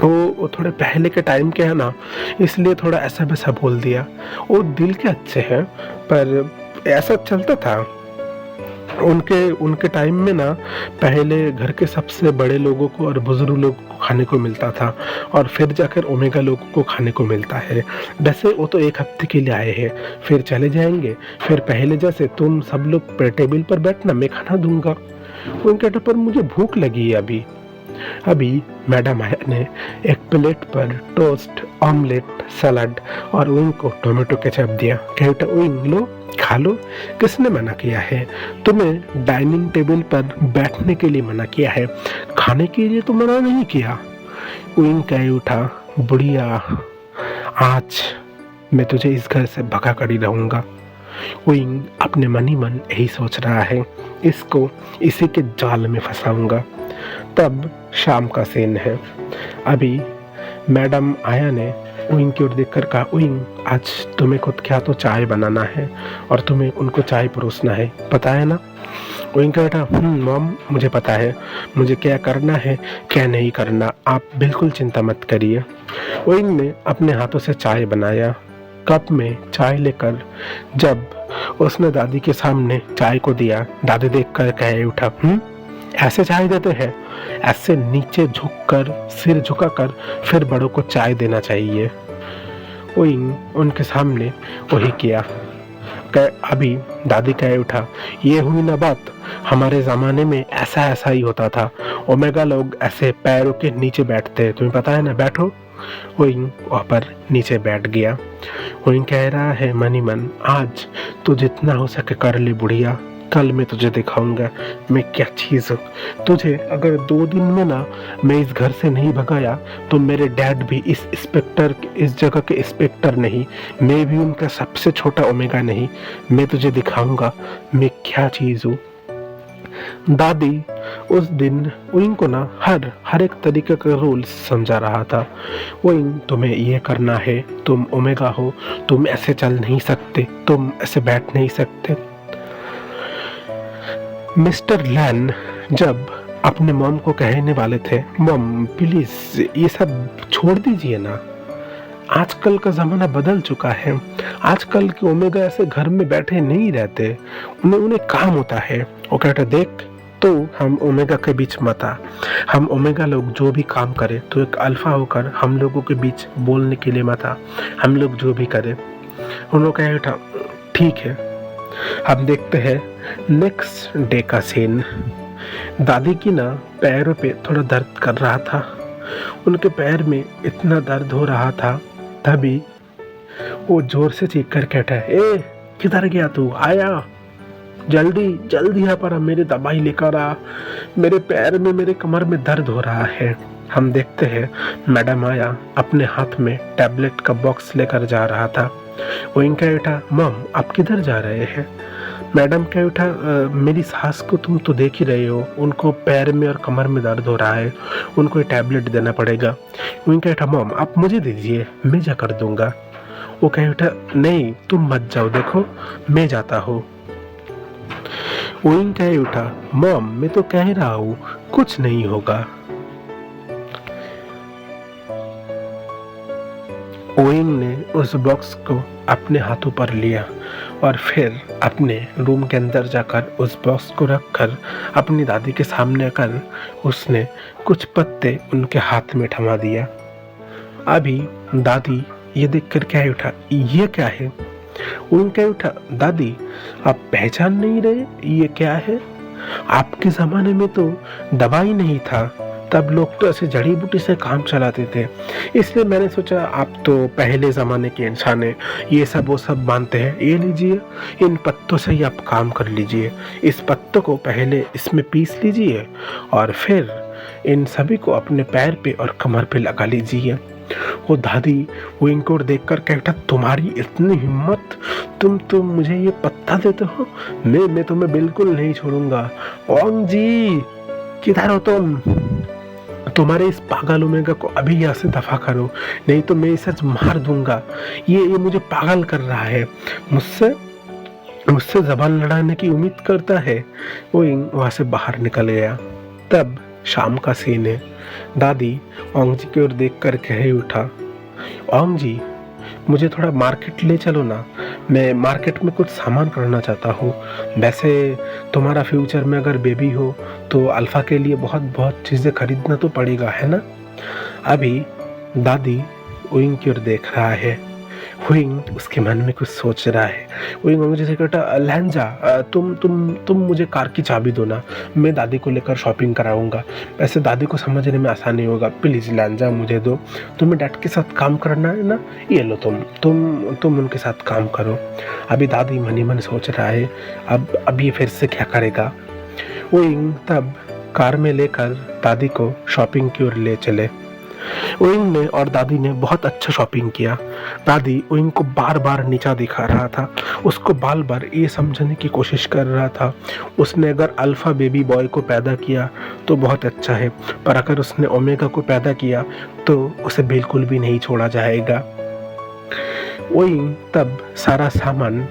वो थोड़े पहले के टाइम के है ना, इसलिए थोड़ा ऐसा वैसा बोल दिया। वो दिल के अच्छे हैं, पर ऐसा चलता था उनके टाइम में ना। पहले घर के सबसे बड़े लोगों को और बुजुर्ग लोगों को खाने को मिलता था, और फिर जाकर ओमेगा लोगों को खाने को मिलता है। वैसे वो तो 1 हफ्ते के लिए आए हैं, फिर चले जाएंगे। फिर पहले जैसे तुम सब लोग टेबल पर बैठना, मैं खाना दूंगा। उनके पर मुझे भूख लगी है अभी मैडम आया ने एक प्लेट पर टोस्ट, ऑमलेट, सलाद और उनको टोमेटो केचप दिया। कहता, लो खा लो, किसने मना किया है? तुम्हें डाइनिंग टेबल पर बैठने के लिए मना किया है, खाने के लिए तो मना नहीं किया। विंग कह उठा, बुढ़िया आज मैं तुझे इस घर से भगा कर ही रहूंगा। विंग अपने मन ही मन यही सोच रहा है, इसको इसी के जाल में फंसाऊंगा। तब शाम का सीन है। अभी मैडम आया ने विंग की ओर देखकर कहा, विंग आज तुम्हें खुद क्या तो चाय बनाना है और तुम्हें उनको चाय परोसना है, पता है ना? विंग कहता, मॉम मुझे पता है, मुझे क्या करना है क्या नहीं करना, आप बिल्कुल चिंता मत करिए। विंग ने अपने हाथों से चाय बनाया। कप में चाय लेकर जब उसने दादी के सामने चाय को दिया, दादी देखकर कह उठा, ऐसे चाय देते हैं? ऐसे नीचे झुककर, सिर झुकाकर फिर बड़ों को चाय देना चाहिए। विंग उनके सामने वही किया। अभी दादी कह उठा, ये हुई ना बात, हमारे ज़माने में ऐसा ही होता था, ओमेगा लोग ऐसे पैरों के नीचे बैठते, तुम्हें पता है ना, बैठो। विंग वहाँ पर नीचे बैठ गया। विंग कह रहा है मन ही मन, आज तू जितना हो सके कर ले बुढ़िया, कल मैं तुझे दिखाऊंगा मैं क्या चीज़ हूँ। तुझे अगर 2 दिन में ना मैं इस घर से नहीं भगाया तो मेरे डैड भी इस जगह के इंस्पेक्टर नहीं, मैं भी उनका सबसे छोटा ओमेगा नहीं। मैं तुझे दिखाऊंगा मैं क्या चीज़ हूँ। दादी उस दिन विंग को ना हर एक तरीके का रूल समझा रहा था। विंग, तुम्हें ये करना है, तुम ओमेगा हो, तुम ऐसे चल नहीं सकते, तुम ऐसे बैठ नहीं सकते। मिस्टर लैन जब अपने मॉम को कहने वाले थे, मॉम प्लीज ये सब छोड़ दीजिए ना, आजकल का ज़माना बदल चुका है, आजकल के ओमेगा ऐसे घर में बैठे नहीं रहते, उन्हें काम होता है। वो कहता, देख तो हम ओमेगा के बीच मत आ। हम ओमेगा लोग जो भी काम करें तो एक अल्फा होकर हम लोगों के बीच बोलने के लिए मत आ। हम लोग जो भी करें। उन लोग कहे उठा ठीक है। हम देखते हैं नेक्स्ट डे का सीन। दादी की ना पैरों पे थोड़ा दर्द कर रहा था। उनके पैर में इतना दर्द हो रहा था, तभी वो जोर से चीख कर कहता है, ए किधर गया तू, आया जल्दी जल्दी यहाँ पर मेरी दवाई लेकर आ, मेरे पैर में मेरे कमर में दर्द हो रहा है। हम देखते हैं मैडम आया अपने हाथ में टैबलेट का बॉक्स लेकर जा रहा था। वो इनका उठा, मॉम आप किधर जा रहे हैं? मैडम कह उठा, मेरी सास को तुम तो देख ही रहे हो, उनको पैर में और कमर में दर्द हो रहा है, उनको ये टैबलेट देना पड़ेगा। वो इनका उठा, मॉम आप मुझे दीजिए, मैं जा कर दूंगा। वो कह उठा, नहीं तुम मत जाओ, देखो मैं जाता हूँ। ओइंग कह उठा, मॉम मैं तो कह रहा हूँ कुछ नहीं होगा। ओइंग ने उस बॉक्स को अपने हाथों पर लिया और फिर अपने रूम के अंदर जाकर उस बॉक्स को रखकर अपनी दादी के सामने कर उसने कुछ पत्ते उनके हाथ में थमा दिया। अभी दादी ये देखकर क्या उठा, ये क्या है? उनका उठा, दादी आप पहचान नहीं रहे ये क्या है? आपके जमाने में तो दवाई नहीं था, तब लोग तो ऐसे जड़ी बूटी से काम चलाते थे, इसलिए मैंने सोचा आप तो पहले ज़माने के इंसान हैं, ये सब वो सब मानते हैं। ये लीजिए, इन पत्तों से ही आप काम कर लीजिए। इस पत्तों को पहले इसमें पीस लीजिए और फिर इन सभी को अपने पैर पे और कमर पे लगा लीजिए। वो दादी वो इनको देखकर कहता, तुम्हारी इतनी हिम्मत, तुम मुझे ये पत्ता देते हो? मैं तुम्हें बिल्कुल नहीं छोड़ूंगा। ओंग जी किधर हो तुम? तुम्हारे इस पागल ओमेगा को अभी यहाँ से दफा करो, नहीं तो मैं इसे मार दूंगा। ये मुझे पागल कर रहा है, मुझसे जबान लड़ाने की उम्मीद करता है। वो वहां से बाहर निकल गया। तब शाम का सीन है। दादी ओंग जी की ओर देख कर कह उठा, ओंग जी मुझे थोड़ा मार्केट ले चलो ना, मैं मार्केट में कुछ सामान करना चाहता हूँ। वैसे तुम्हारा फ्यूचर में अगर बेबी हो तो अल्फा के लिए बहुत बहुत चीज़ें खरीदना तो पड़ेगा, है ना? अभी दादी उइंग की ओर देख रहा है। हुइंग उसके मन में कुछ सोच रहा है। हुइंग मुझे से कहता, लहंजा तुम मुझे कार की चाबी दो ना, मैं दादी को लेकर शॉपिंग कराऊंगा। वैसे दादी को समझने में आसानी होगा, प्लीज़ लहंजा मुझे दो, तुम्हें डैड के साथ काम करना है ना, ये लो तुम उनके साथ काम करो। अभी दादी मनी मन सोच रहा है अब ये फिर से क्या करेगा। हुइंग तब कार में लेकर दादी को शॉपिंग की ओर ले चले। ओइंग ने और दादी ने बहुत अच्छा शॉपिंग किया। दादी ओइंग को बार बार नीचा दिखा रहा था, उसको बार बार ये समझने की कोशिश कर रहा था उसने अगर अल्फा बेबी बॉय को पैदा किया तो बहुत अच्छा है, पर अगर उसने ओमेगा को पैदा किया तो उसे बिल्कुल भी नहीं छोड़ा जाएगा। ओइंग तब सारा सामान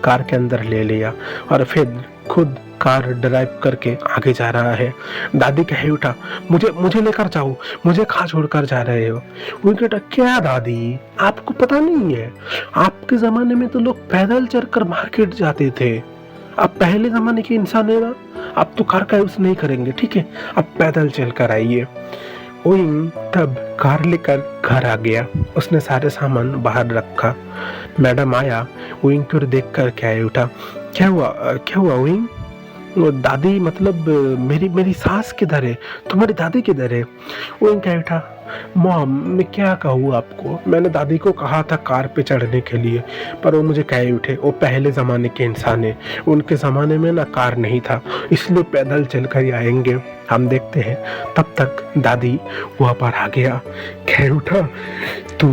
कार के अंदर ले लिया और फिर खुद कार ड्राइव करके आगे जा रहा है। दादी कहे उठा, मुझे लेकर जाओ, मुझे कहाँ छोड़कर जा रहे हो? वो कहता, क्या दादी आपको पता नहीं है, आपके जमाने में तो लोग पैदल चलकर मार्केट जाते थे, आप पहले जमाने के इंसान है ना, आप तो कार का यूज नहीं करेंगे, ठीक है आप पैदल चलकर आइए। ओइंग तब कार लेकर घर आ गया, उसने सारे सामान बाहर रखा। मैडम आया, ओइंग को देख कर क्या उठा, क्या हुआ ओइंग? दादी मतलब मेरी सास किधर है, तुम्हारी दादी किधर है? वो इनका उठा, मॉम मैं क्या कहूँ आपको, मैंने दादी को कहा था कार पे चढ़ने के लिए, पर वो मुझे कहे उठे, वो पहले ज़माने के इंसान है, उनके ज़माने में ना कार नहीं था, इसलिए पैदल चल कर ही आएंगे। हम देखते हैं तब तक दादी वहाँ पर आ गया। कह उठा, तू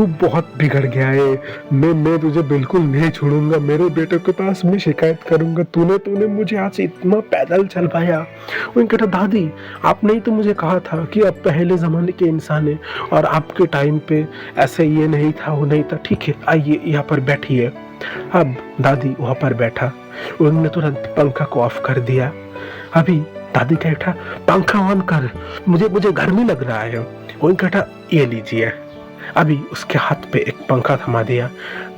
बहुत बिगड़ गया है, मैं तुझे बिल्कुल नहीं छोड़ूंगा, मेरे बेटे के पास मैं शिकायत करूंगा, तूने मुझे आज इतना पैदल चलवाया। वो कहता, दादी आपने ही तो मुझे कहा था कि आप पहले ज़माने के इंसान हैं और आपके टाइम पे ऐसे ये नहीं था वो नहीं था, ठीक है आइए यहाँ पर बैठिए। अब दादी वहाँ पर बैठा, उन्होंने तुरंत पंखा को ऑफ कर दिया। अभी दादी कह उठा, पंखा ऑन कर, मुझे गर्मी लग रहा है। वो कहता, ये लीजिए। अभी उसके हाथ पे एक पंखा थमा दिया।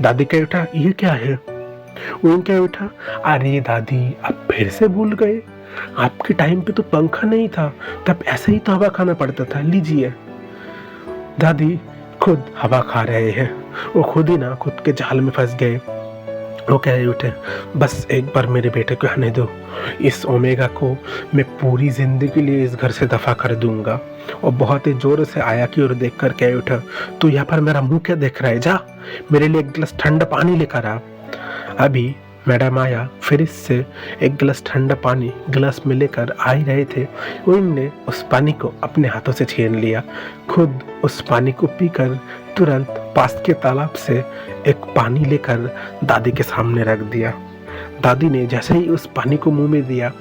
दादी कह उठा, ये क्या है? वो क्या उठा, अरे दादी अब फिर से भूल गए, आपके टाइम पे तो पंखा नहीं था, तब ऐसे ही तो हवा खाना पड़ता था, लीजिए। दादी खुद हवा खा रहे हैं, वो खुद ही ना खुद के जाल में फंस गए। वो कह रहे उठे, बस एक बार मेरे बेटे को आने दो, इस ओमेगा को मैं पूरी जिंदगी के लिए इस घर से दफा कर दूंगा। और बहुत ही जोर से आया की ओर देख कर कह उठा, तू यहाँ पर मेरा मुंह क्या देख रहा है, जा मेरे लिए एक गिलास ठंडा पानी लेकर आ। अभी मैडम आया फ्रिज से एक गिलास ठंडा पानी गिलास में लेकर आ ही रहे थे, उन्होंने उस पानी को अपने हाथों से छीन लिया, खुद उस पानी को पीकर तुरंत पास के तालाब से एक पानी लेकर दादी के सामने रख दिया। दादी ने जैसे ही उस पानी को मुंह में दिया,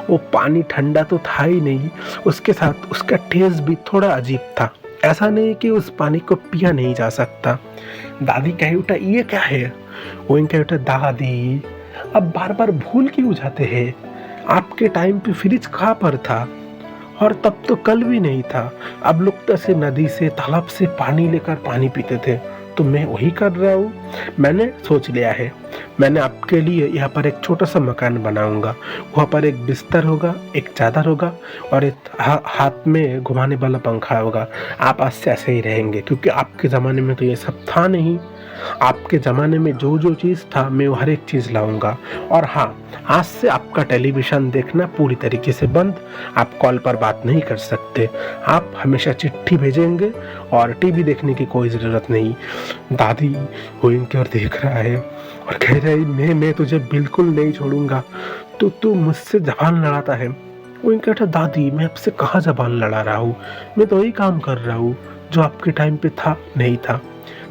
वो पानी ठंडा तो था ही नहीं, उसके साथ उसका टेस्ट भी थोड़ा अजीब था। ऐसा नहीं कि उस पानी को पिया नहीं जा सकता। दादी कह उठा, ये क्या है? वो कह उठा, दादी अब बार बार भूल क्यों जाते हैं, आपके टाइम पे फ्रिज कहाँ पर था, और तब तो कल भी नहीं था। अब लोग तो ऐसे नदी से तालाब से पानी लेकर पानी पीते थे, तो मैं वही कर रहा हूँ। मैंने सोच लिया है, मैंने आपके लिए यहाँ पर एक छोटा सा मकान बनाऊंगा, वहाँ पर एक बिस्तर होगा, एक चादर होगा और एक हाथ में घुमाने वाला पंखा होगा। आप आज से ऐसे ही रहेंगे, क्योंकि आपके ज़माने में तो ये सब था नहीं। आपके ज़माने में जो जो चीज़ था मैं वो हर एक चीज़ लाऊंगा। और हाँ, आज से आपका टेलीविज़न देखना पूरी तरीके से बंद, आप कॉल पर बात नहीं कर सकते, आप हमेशा चिट्ठी भेजेंगे और टीवी देखने की कोई ज़रूरत नहीं। दादी वो इनकी ओर देख रहा है और कह रहा है, मैं तुझे बिल्कुल नहीं छोड़ूंगा, तो तू मुझसे जबान लड़ाता है। वो इनका कहता, दादी मैं आपसे कहाँ जबान लड़ा रहा हूँ, मैं तो वही काम कर रहा हूँ जो आपके टाइम पे था नहीं था।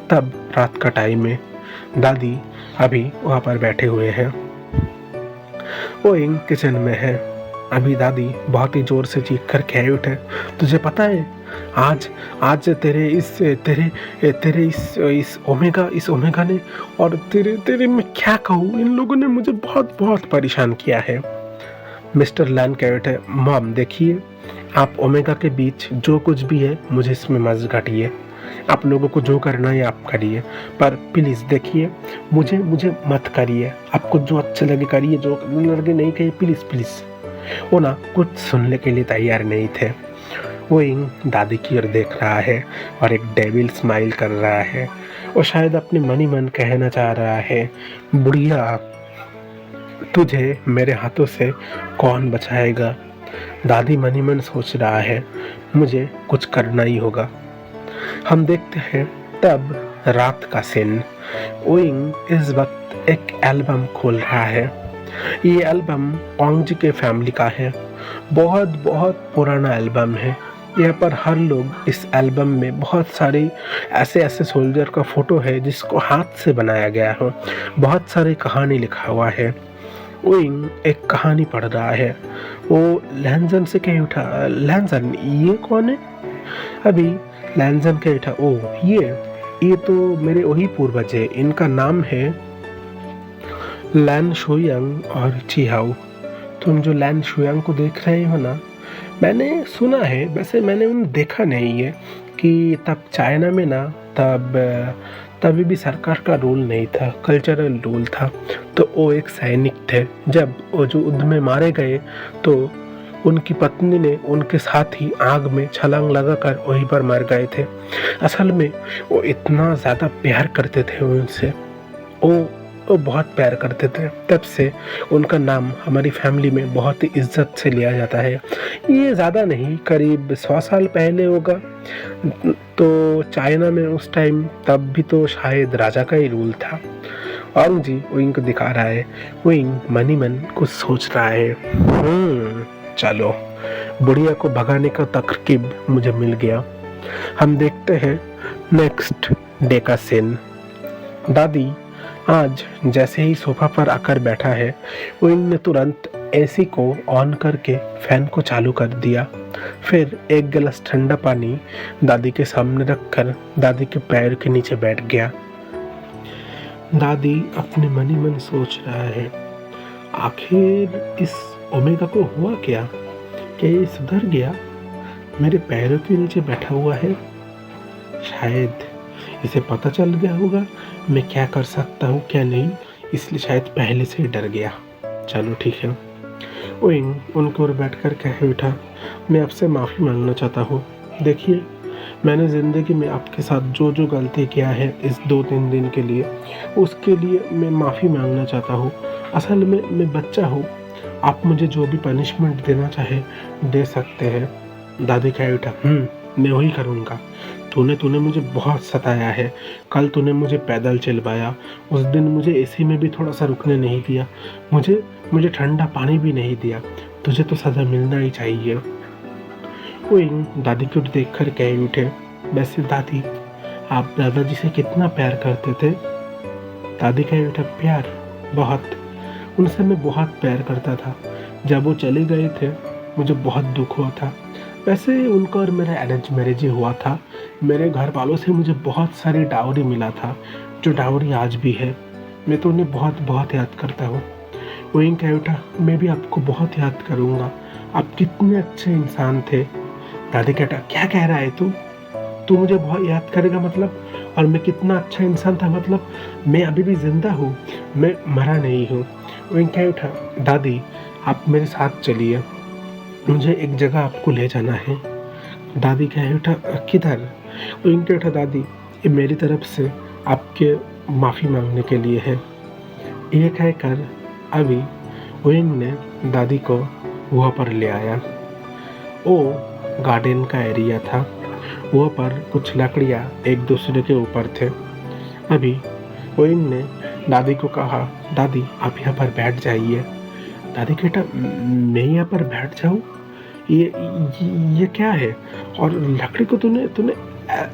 तब रात का टाइम है, दादी अभी वहाँ पर बैठे हुए हैं, वो इन किचन में है। अभी दादी बहुत ही जोर से चीख कर कह उठे, तुझे पता है आज तेरे इस ओमेगा ने और तेरे मैं क्या कहूँ, इन लोगों ने मुझे बहुत बहुत परेशान किया है। मिस्टर लैन कह उठे, मॉम देखिए, आप ओमेगा के बीच जो कुछ भी है मुझे इसमें मत घटिए, आप लोगों को जो करना है आप करिए, पर प्लीज़ देखिए मुझे मत करिए, आपको जो अच्छा लगे करिए, जो लगे नहीं करिए, प्लीज़। वो ना कुछ सुनने के लिए तैयार नहीं थे। वो इन दादी की ओर देख रहा है और एक डेविल स्माइल कर रहा है। वो शायद अपने मन ही मन कहना चाह रहा है, बुढ़िया तुझे मेरे हाथों से कौन बचाएगा। दादी मन ही मन सोच रहा है, मुझे कुछ करना ही होगा। हम देखते हैं तब रात का सीन। ओइंग इस वक्त एक एल्बम खोल रहा है। ये एल्बम ओंग जी के फैमिली का है, बहुत बहुत पुराना एल्बम है। यहाँ पर हर लोग इस एल्बम में बहुत सारे ऐसे सोल्जर का फोटो है जिसको हाथ से बनाया गया हो, बहुत सारी कहानी लिखा हुआ है। ओइंग एक कहानी पढ़ रहा है। वो लैंजन से कह उठा, लैंजन ये कौन है? अभी लैंजन कह उठा, ओ ये तो मेरे वही पूर्वज है, इनका नाम है लैन शुयांग और चिहाओ। तुम जो लैन शुयांग को देख रहे हो ना, मैंने सुना है, वैसे मैंने उन्हें देखा नहीं है, कि तब चाइना में ना तभी भी सरकार का रूल नहीं था, कल्चरल रूल था। तो वो एक सैनिक थे, जब वो जो युद्ध में मारे गए तो उनकी पत्नी ने उनके साथ ही आग में छलांग लगाकर वहीं पर मर गए थे। असल में वो इतना ज़्यादा प्यार करते थे उनसे, वो बहुत प्यार करते थे, तब से उनका नाम हमारी फैमिली में बहुत ही इज्जत से लिया जाता है। ये ज़्यादा नहीं, करीब 100 साल पहले होगा। तो चाइना में उस टाइम तब भी तो शायद राजा का ही रूल था। और जी विंग को दिखा रहा है, विंग मनी मन कुछ सोच रहा है। चलो, बुढ़िया को भगाने का तरकीब मुझे मिल गया। हम देखते हैं नेक्स्ट डे का सीन। दादी आज जैसे ही सोफा पर आकर बैठा है, विंग ने तुरंत एसी को ऑन करके फैन को चालू कर दिया। फिर एक गिलास ठंडा पानी दादी के सामने रखकर दादी के पैर के नीचे बैठ गया। दादी अपने मन ही मन सोच रहा है, आखिर इस ओमेगा को हुआ क्या ये सुधर गया, मेरे पैरों के नीचे बैठा हुआ है। शायद इसे पता चल गया होगा मैं क्या कर सकता हूँ क्या नहीं, इसलिए शायद पहले से ही डर गया। चलो ठीक है। ओइंग उनके ओर बैठ कर कह उठा, मैं आपसे माफ़ी मांगना चाहता हूँ। देखिए, मैंने ज़िंदगी में आपके साथ जो जो गलती किया है इस 2-3 दिन के लिए, उसके लिए मैं माफ़ी मांगना चाहता हूँ। असल में मैं बच्चा हूँ, आप मुझे जो भी पनिशमेंट देना चाहे दे सकते हैं। दादी कह उठा, मैं वही करूँगा। तूने तूने मुझे बहुत सताया है। कल तूने मुझे पैदल चलवाया, उस दिन मुझे एसी में भी थोड़ा सा रुकने नहीं दिया, मुझे मुझे ठंडा पानी भी नहीं दिया। तुझे तो सज़ा मिलना ही चाहिए। ओइंग दादी की ओर देखकर कह उठे, वैसे दादी, आप दादाजी से कितना प्यार करते थे? दादी कह उठा, प्यार? बहुत। उनसे मैं बहुत प्यार करता था। जब वो चले गए थे मुझे बहुत दुख हुआ था। वैसे उनका और मेरा अरेंज मैरिज ही हुआ था। मेरे घर वालों से मुझे बहुत सारी डाउरी मिला था, जो डाउरी आज भी है। मैं तो उन्हें बहुत बहुत याद करता हूँ। वहीं कह उठा, मैं भी आपको बहुत याद करूँगा। आप कितने अच्छे इंसान थे। दादी कहता, क्या कह रहा है तू? तू मुझे बहुत याद करेगा मतलब? और मैं कितना अच्छा इंसान था मतलब? मैं अभी भी जिंदा हूँ, मैं मरा नहीं हूँ। वहीं कह उठा, दादी आप मेरे साथ चलिए, मुझे एक जगह आपको ले जाना है। दादी कह उठा, किधर? वहीं कह उठा, दादी ये मेरी तरफ से आपके माफ़ी मांगने के लिए है। ये कहकर अभी ओइंग ने दादी को वहाँ पर ले आया। वो गार्डन का एरिया था, वहाँ पर कुछ लकड़ियाँ एक दूसरे के ऊपर थे। अभी ओइंग ने दादी को कहा, दादी आप यहाँ पर बैठ जाइए। दादी कहता, मैं यहाँ पर बैठ जाऊँ? ये क्या है? और लकड़ी को तूने तूने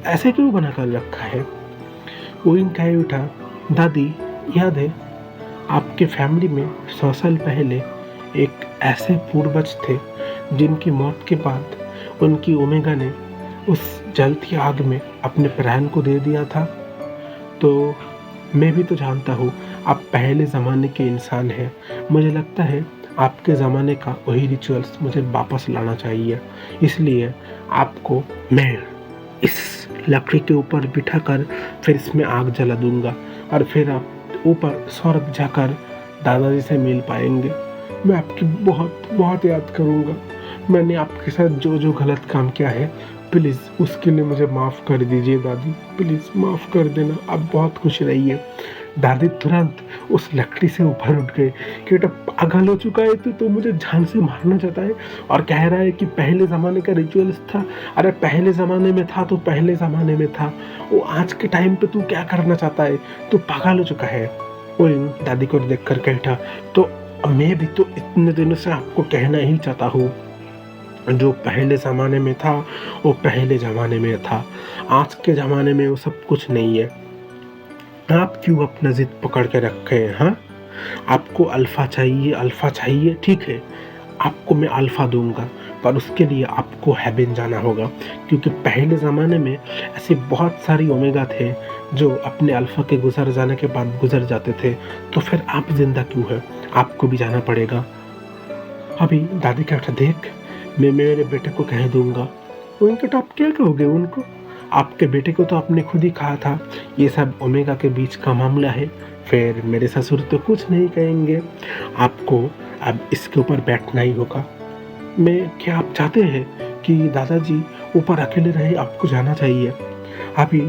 ऐसे क्यों बना कर रखा है? ओइंग कह उठा, दादी याद है आपके फैमिली में 100 साल पहले एक ऐसे पूर्वज थे जिनकी मौत के बाद उनकी ओमेगा ने उस जलती आग में अपने प्राण को दे दिया था। तो मैं भी तो जानता हूँ आप पहले ज़माने के इंसान हैं। मुझे लगता है आपके ज़माने का वही रिचुअल्स मुझे वापस लाना चाहिए। इसलिए आपको मैं इस लकड़ी के ऊपर बिठाकर फिर इसमें आग जला दूंगा और फिर आप ऊपर स्वर्ग जाकर दादाजी से मिल पाएंगे। मैं आपकी बहुत बहुत याद करूँगा। मैंने आपके साथ जो जो गलत काम किया है, प्लीज़ उसके लिए मुझे माफ़ कर दीजिए दादी, प्लीज़ माफ़ कर देना। आप बहुत खुश रहिए। दादी तुरंत उस लकड़ी से ऊपर उठ गए कि बेटा पागल हो चुका है तो मुझे जान से मारना चाहता है और कह रहा है कि पहले ज़माने का रिचुअल्स था। अरे पहले ज़माने में था तो पहले ज़माने में था, वो आज के टाइम पे तू क्या करना चाहता है? तू पागल हो चुका है। वो दादी को देख कर कहता, तो मैं भी तो इतने दिनों से आपको कहना ही चाहता हूँ, जो पहले ज़माने में था वो पहले ज़माने में था, आज के ज़माने में वो सब कुछ नहीं है। आप क्यों अपना ज़िद पकड़ के रखे हैं? हाँ, आपको अल्फ़ा चाहिए, अल्फ़ा चाहिए, ठीक है, आपको मैं अल्फ़ा दूंगा, पर उसके लिए आपको हेवन जाना होगा, क्योंकि पहले ज़माने में ऐसे बहुत सारी ओमेगा थे जो अपने अल्फ़ा के गुजर जाने के बाद गुजर जाते थे। तो फिर आप ज़िंदा क्यों हैं? आपको भी जाना पड़ेगा। अभी दादी कहता, देख मैं मेरे बेटे को कह दूंगा। उनके तो आप क्या कहोगे उनको? आपके बेटे को तो आपने खुद ही कहा था ये सब ओमेगा के बीच का मामला है। फिर मेरे ससुर तो कुछ नहीं कहेंगे। आपको अब इसके ऊपर बैठना ही होगा। क्या आप चाहते हैं कि दादाजी ऊपर अकेले रहे? आपको जाना चाहिए। अभी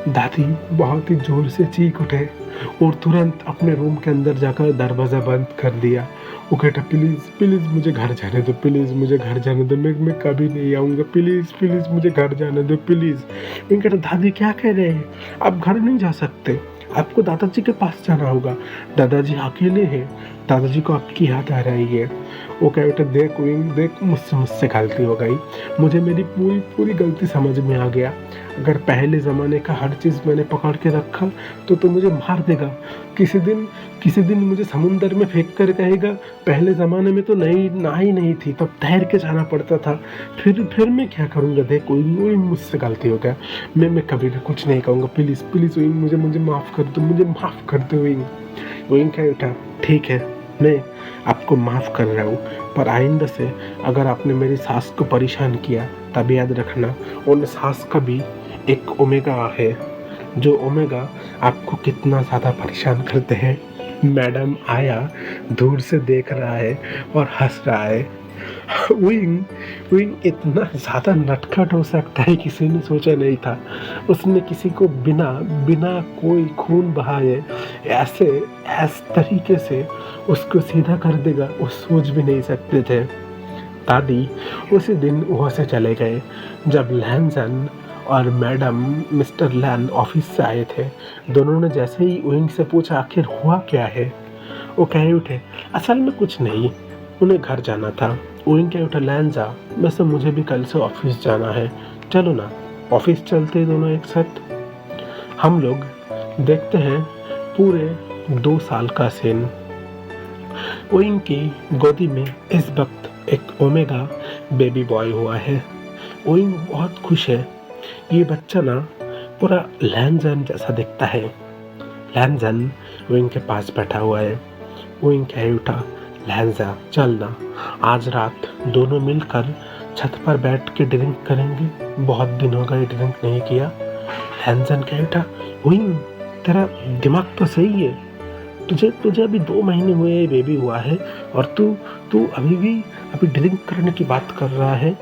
दादी बहुत ही जोर से चीख उठे और तुरंत अपने रूम के अंदर जाकर दरवाज़ा बंद कर दिया। वो कहता, प्लीज़ प्लीज़ मुझे घर जाने दो, प्लीज़ मुझे घर जाने दो, मैं कभी नहीं आऊँगा, प्लीज़ प्लीज़ मुझे घर जाने दो प्लीज़। मैं कहता, दादी क्या कह रहे हैं? आप घर नहीं जा सकते, आपको दादाजी के पास जाना होगा। दादाजी अकेले हैं, दादाजी को आपकी याद आ रही है। वो कह उठे, देख विंग देख, मुझसे गलती हो गई, मुझे मेरी पूरी गलती समझ में आ गया। अगर पहले ज़माने का हर चीज़ मैंने पकड़ के रखा तो मुझे मार देगा। किसी दिन मुझे समुंदर में फेंक कर कहेगा, पहले ज़माने में तो नहीं थी, तब तैर के जाना पड़ता था। फिर मैं क्या करूँगा? देख वही मुझसे गलती हो गया, मैं कभी भी कुछ नहीं कहूँगा, प्लीज़ प्लीज़ वही मुझे माफ़ कर दो, मुझे माफ़ कर दो। वही क्या उठा, ठीक है मैं आपको माफ़ कर रहा हूँ, पर आइंदा से अगर आपने मेरी सास को परेशान किया तब याद रखना उन सास का भी एक ओमेगा है, जो ओमेगा आपको कितना ज़्यादा परेशान करते हैं। मैडम आया, दूर से देख रहा है और हंस रहा है। विंग विंग इतना ज़्यादा नटखट हो सकता है किसी ने सोचा नहीं था। उसने किसी को बिना बिना कोई खून बहाए ऐसे इस तरीके से उसको सीधा कर देगा, वो सोच भी नहीं सकते थे। दादी उसी दिन वहाँ से चले गए। जब लैनसन और मैडम मिस्टर लैन ऑफिस से आए थे, दोनों ने जैसे ही विंग से पूछा आखिर हुआ क्या है, वो कह उठे असल में कुछ नहीं, उन्हें घर जाना था। विंग कह उठा लैंजा वैसे मुझे भी कल से ऑफिस जाना है, चलो ना ऑफिस चलते हैं दोनों एक साथ। हम लोग देखते हैं पूरे 2 साल का सीन। विंग की गोदी में इस वक्त एक ओमेगा बेबी बॉय हुआ है। विंग बहुत खुश है। ये बच्चा ना पूरा लैंजन जैसा दिखता है। लैंजन विंग के पास बैठा हुआ है। विंग कह उठा लैंजा चल ना, आज रात दोनों मिलकर छत पर बैठ के ड्रिंक करेंगे, बहुत दिन हो गए ड्रिंक नहीं किया। लैंजन कह उठा विंग तेरा दिमाग तो सही है, तुझे तुझे अभी 2 महीने हुए बेबी हुआ है और तू तू अभी ड्रिंक करने की बात कर रहा है।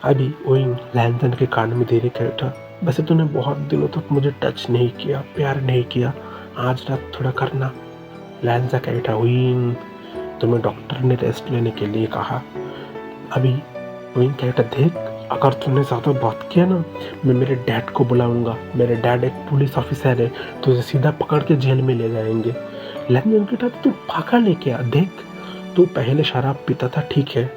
अभी विंग लैंजन के कान में धीरे कह उठा वैसे तूने बहुत दिनों तक मुझे टच नहीं किया, प्यार नहीं किया, आज रात थोड़ा करना। लैंजा कह उठा विंग तुम्हें डॉक्टर ने रेस्ट लेने के लिए कहा। अभी विंग कह उठा देख अगर तूने ज़्यादा बात किया ना, मैं मेरे डैड को बुलाऊंगा, मेरे डैड एक पुलिस ऑफिसर है, तुझे सीधा पकड़ के जेल में ले जाएंगे। लैंजन कह उठा तू पागल है क्या, देख तू पहले शराब पीता था ठीक है,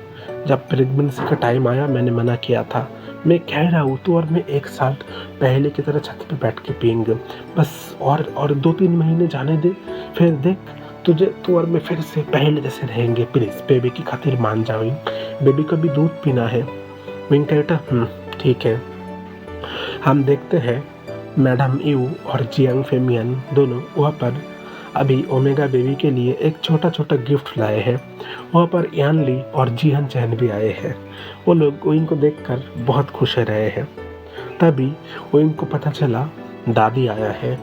जब प्रेगनेंसी का टाइम आया मैंने मना किया था, मैं कह रहा हूँ तू और मैं एक साथ पहले की तरह छत पे बैठ के पियेंगे, बस और 2-3 महीने जाने दे, फिर देख तुझे तू और मैं फिर से पहले जैसे रहेंगे। प्लीज़ बेबी की खातिर मान जाओ, बेबी को भी दूध पीना है। विंग कहता ठीक है। हम देखते हैं मैडम यू और जियांग फेमियन दोनों वहाँ पर अभी ओमेगा बेबी के लिए एक छोटा छोटा गिफ्ट लाए हैं। वहाँ पर यान ली और जीहन चैन भी आए हैं। वो लोग विंग को देखकर बहुत खुश रहे हैं। तभी विंग को पता चला दादी आया है।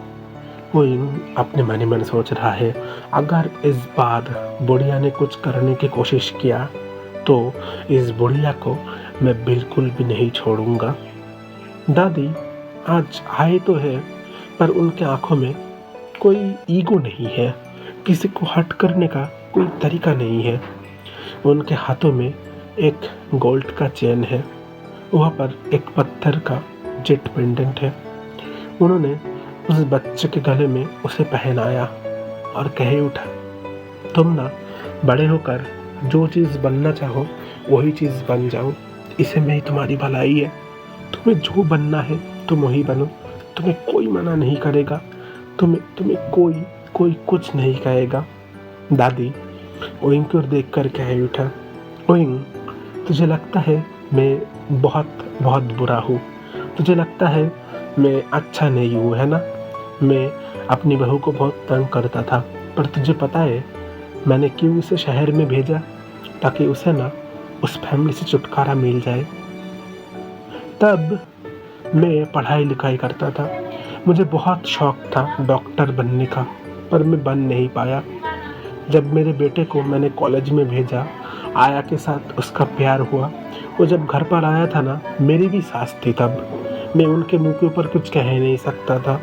विंग अपने मन ही मन सोच रहा है अगर इस बार बुढ़िया ने कुछ करने की कोशिश किया तो इस बुढ़िया को मैं बिल्कुल भी नहीं छोड़ूंगा। दादी आज आए तो है पर उनके आंखों में कोई ईगो नहीं है, किसी को हर्ट करने का कोई तरीका नहीं है। उनके हाथों में एक गोल्ड का चेन है, वहाँ पर एक पत्थर का जेट पेंडेंट है। उन्होंने उस बच्चे के गले में उसे पहनाया और कहे उठा तुम ना बड़े होकर जो चीज़ बनना चाहो वही चीज़ बन जाओ, इसे में ही तुम्हारी भलाई है, तुम्हें जो बनना है तुम वही बनो, तुम्हें कोई मना नहीं करेगा, तुम्हें कोई कुछ नहीं कहेगा। दादी विंग की ओर देख कर कह उठा विंग तुझे लगता है मैं बहुत बहुत बुरा हूँ, तुझे लगता है मैं अच्छा नहीं हूँ है ना, मैं अपनी बहू को बहुत तंग करता था, पर तुझे पता है मैंने क्यों उसे शहर में भेजा, ताकि उसे ना उस फैमिली से छुटकारा मिल जाए। तब मैं पढ़ाई लिखाई करता था, मुझे बहुत शौक था डॉक्टर बनने का, पर मैं बन नहीं पाया। जब मेरे बेटे को मैंने कॉलेज में भेजा, आया के साथ उसका प्यार हुआ, वो जब घर पर आया था ना, मेरी भी सास थी तब, मैं उनके मुंह के ऊपर कुछ कह नहीं सकता था,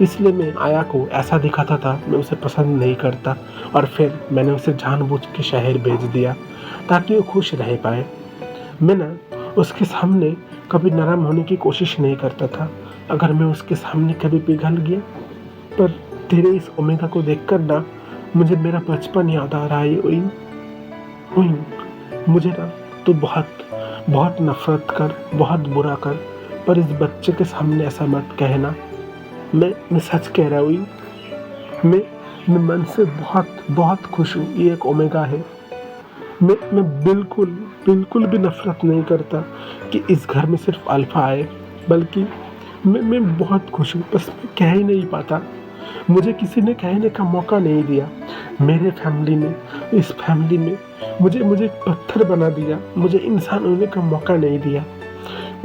इसलिए मैं आया को ऐसा दिखाता था मैं उसे पसंद नहीं करता, और फिर मैंने उसे जानबूझ के शहर भेज दिया ताकि वो खुश रह पाए। मैं ना उसके सामने कभी नरम होने की कोशिश नहीं करता था, अगर मैं उसके सामने कभी पिघल गया। पर तेरे इस ओमेगा को देखकर ना मुझे मेरा बचपन याद आ रहा है। विंग मुझे ना तू बहुत बहुत नफरत कर, बहुत बुरा कर, पर इस बच्चे के सामने ऐसा मत कहना। मैं सच कह रहा हूँ, मैं मन से बहुत बहुत खुश हूँ। ये एक ओमेगा है। मैं बिल्कुल भी नफरत नहीं करता कि इस घर में सिर्फ अल्फा आए, बल्कि मैं बहुत खुश हूँ, बस मैं कह ही नहीं पाता। मुझे किसी ने कहने का मौका नहीं दिया। मेरे फैमिली में, इस फैमिली में मुझे पत्थर बना दिया, मुझे इंसान होने का मौका नहीं दिया।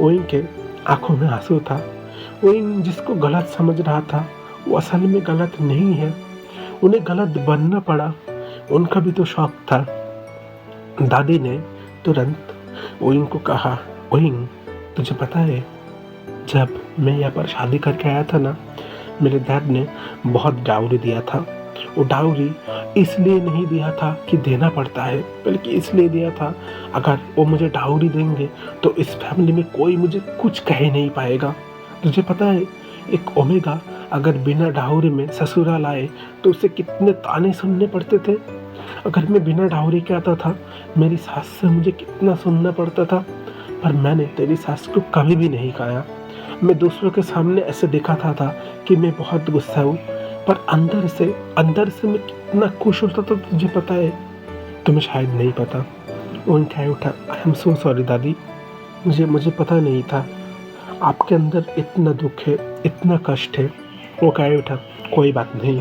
विंग के आंखों में आंसू था। विंग जिसको गलत समझ रहा था वो असल में गलत नहीं है। उन्हें गलत बनना पड़ा, उनका भी तो शौक था। दादी ने तुरंत ओइंग को कहा, ओइंग तुझे पता है, जब मैं यहाँ पर शादी करके आया था ना, मेरे डैड ने बहुत डाउरी दिया था। वो डाउरी इसलिए नहीं दिया था कि देना पड़ता है, बल्कि इसलिए दिया था अगर वो मुझे डाउरी देंगे तो इस फैमिली में कोई मुझे कुछ कह नहीं पाएगा। तुझे पता है एक ओमेगा अगर बिना डाउरी में ससुराल आए तो उसे कितने ताने सुनने पड़ते थे। अगर मैं बिना डाउरी के आता था, मेरी सास से मुझे कितना सुनना पड़ता था। पर मैंने तेरी सास को कभी भी नहीं कहा। मैं दूसरों के सामने ऐसे दिखाता था कि मैं बहुत गुस्सा हूँ, पर अंदर से मैं कितना खुश होता था तुझे पता है। तुम्हें शायद नहीं पता। वो कह उठा, आई एम सो सॉरी दादी, मुझे पता नहीं था आपके अंदर इतना दुख है, इतना कष्ट है। वो कह उठा, कोई बात नहीं,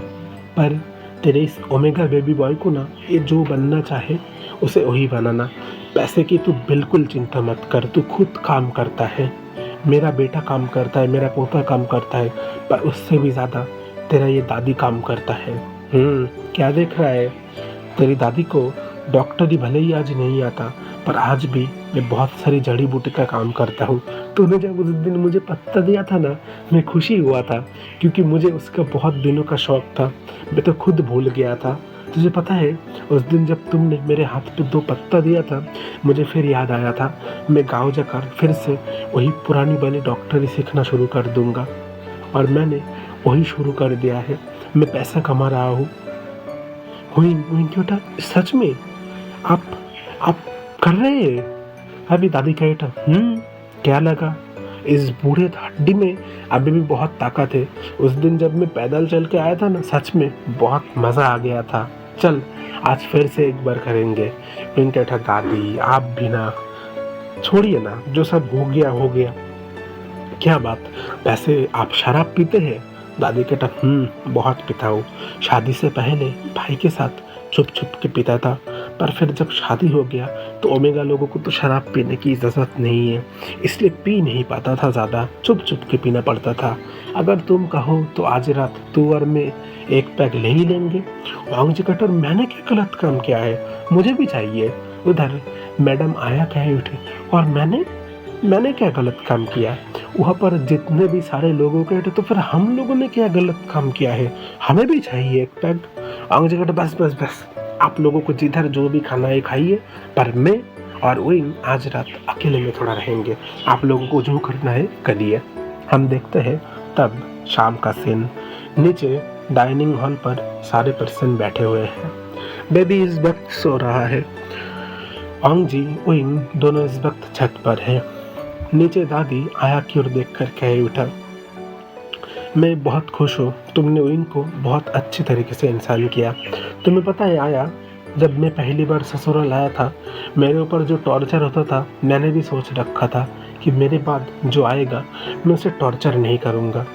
पर तेरे इस ओमेगा बेबी बॉय को ना, ये जो बनना चाहे उसे वही बनाना। पैसे की तू बिल्कुल चिंता मत कर, तू खुद काम करता है, मेरा बेटा काम करता है, मेरा पोता काम करता है, पर उससे भी ज़्यादा तेरा ये दादी काम करता है। क्या देख रहा है? तेरी दादी को डॉक्टरी भले ही आज नहीं आता, पर आज भी मैं बहुत सारी जड़ी बूटी का काम करता हूँ। तूने जब उस दिन मुझे पत्ता दिया था ना, मैं खुशी हुआ था, क्योंकि मुझे उसका बहुत दिनों का शौक था। मैं तो खुद भूल गया था। तुझे पता है उस दिन जब तुमने मेरे हाथ पे 2 पत्ता दिया था, मुझे फिर याद आया था मैं गाँव जाकर फिर से वही पुरानी वाली डॉक्टरी सीखना शुरू कर दूंगा। और मैंने वही शुरू कर दिया है। मैं पैसा कमा रहा हूँ। बेटा सच में आप कर रहे हैं? अभी दादी का बेटा क्या लगा, इस बूढ़े हड्डी में अभी भी बहुत ताकत है। उस दिन जब मैं पैदल चल के आया था ना, सच में बहुत मज़ा आ गया था। चल आज फिर से एक बार करेंगे। मैं कहता, दादी आप भी ना, छोड़िए ना, जो सब हो गया। क्या बात, वैसे आप शराब पीते हैं? दादी कहता, बहुत पीता हूँ। शादी से पहले भाई के साथ छुप के पीता था, पर फिर जब शादी हो गया तो ओमेगा लोगों को तो शराब पीने की इजाज़त नहीं है, इसलिए पी नहीं पाता था, ज़्यादा छुप के पीना पड़ता था। अगर तुम कहो तो आज रात तू और मैं एक पैग ले ही लेंगे। वांगजी कटर, मैंने क्या गलत काम किया है? मुझे भी चाहिए। उधर मैडम आया कह उठी, और मैंने क्या गलत काम किया? वहाँ पर जितने भी सारे लोगों के थे, तो फिर हम लोगों ने क्या गलत काम किया है? हमें भी चाहिए एक पैग। अंग जगह बस आप लोगों को जिधर जो भी खाना है खाइए, पर मैं और विंग आज रात अकेले में थोड़ा रहेंगे। आप लोगों को जो करना है करिए। हम देखते हैं तब शाम का सीन। नीचे डाइनिंग हॉल पर सारे पर्सन बैठे हुए हैं। बेबी इस वक्त सो रहा है। अंग जी विंग दोनों इस वक्त छत पर है। नीचे दादी आया की ओर देख कर कह उठा, मैं बहुत खुश हूँ, तुमने विंग को बहुत अच्छी तरीके से इंसान किया। तुम्हें पता है आया, जब मैं पहली बार ससुराल आया था, मेरे ऊपर जो टॉर्चर होता था, मैंने भी सोच रखा था कि मेरे बाद जो आएगा मैं उसे टॉर्चर नहीं करूँगा।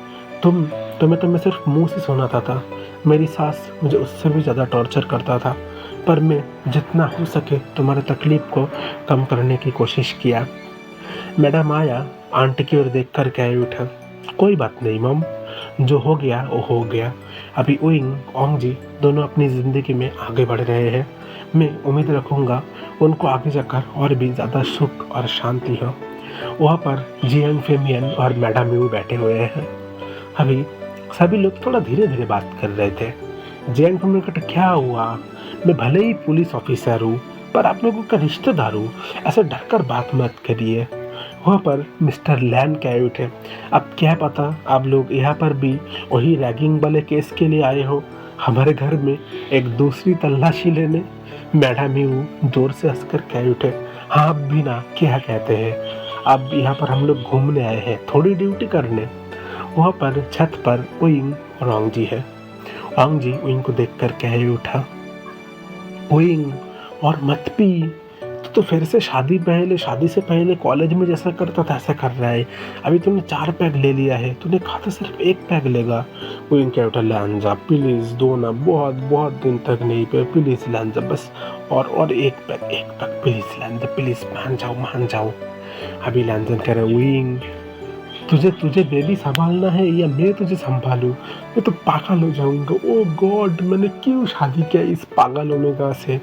तुम्हें तो मैं सिर्फ मुंह से सुनाता था। मेरी सास मुझे उससे भी ज़्यादा टॉर्चर करता था, पर मैं जितना हो सके तुम्हारे तकलीफ़ को कम करने की कोशिश किया। मैडम आया आंटी की ओर देख कर कह उठा, कोई बात नहीं मम, जो हो गया वो हो गया। अभी विंग ओंग जी दोनों अपनी ज़िंदगी में आगे बढ़ रहे हैं। मैं उम्मीद रखूँगा उनको आगे जाकर और भी ज़्यादा सुख और शांति हो। वहाँ पर जियांग फेमियन और मैडम यू बैठे हुए हैं। अभी सभी लोग थोड़ा धीरे धीरे बात कर रहे थे। जियांग फेमियन कहता, क्या हुआ? मैं भले ही पुलिस ऑफिसर हूँ, पर आप लोगों का रिश्तेदार हूँ, ऐसे डर कर बात मत करिए। वहाँ पर मिस्टर लैन कह उठे, अब क्या पता आप लोग यहाँ पर भी वही रैगिंग वाले केस के लिए आए हो, हमारे घर में एक दूसरी तलाशी लेने। मैडम ही जोर से हंसकर कह उठे, हाँ आप भी ना, क्या कहते हैं, अब यहाँ पर हम लोग घूमने आए हैं, थोड़ी ड्यूटी करने। वहाँ पर छत पर विंग और ओंग जी है। ओंग जी विंग को देख कर कह उठा, विंग और मत पी, तो फिर से शादी से पहले कॉलेज में जैसा करता था ऐसा कर रहा है। अभी तूने 4 पैग ले लिया है, तूने कहा था सिर्फ 1 पैग लेगा। वो इनके उठा, लैन जा प्लीज़, दो ना, बहुत दिन तक नहीं पे, प्लीज़ लैन जा, बस और एक पैग प्लीज़ लैन जा, प्लीज़ मान जाओ। अभी लैन कह रहे, विंग तुझे तुझे बेबी संभालना है या मैं तुझे संभालूं? मैं तो पागल हो जाऊंगा। ओ गॉड, मैंने क्यों शादी किया इस पागल ओमेगा से?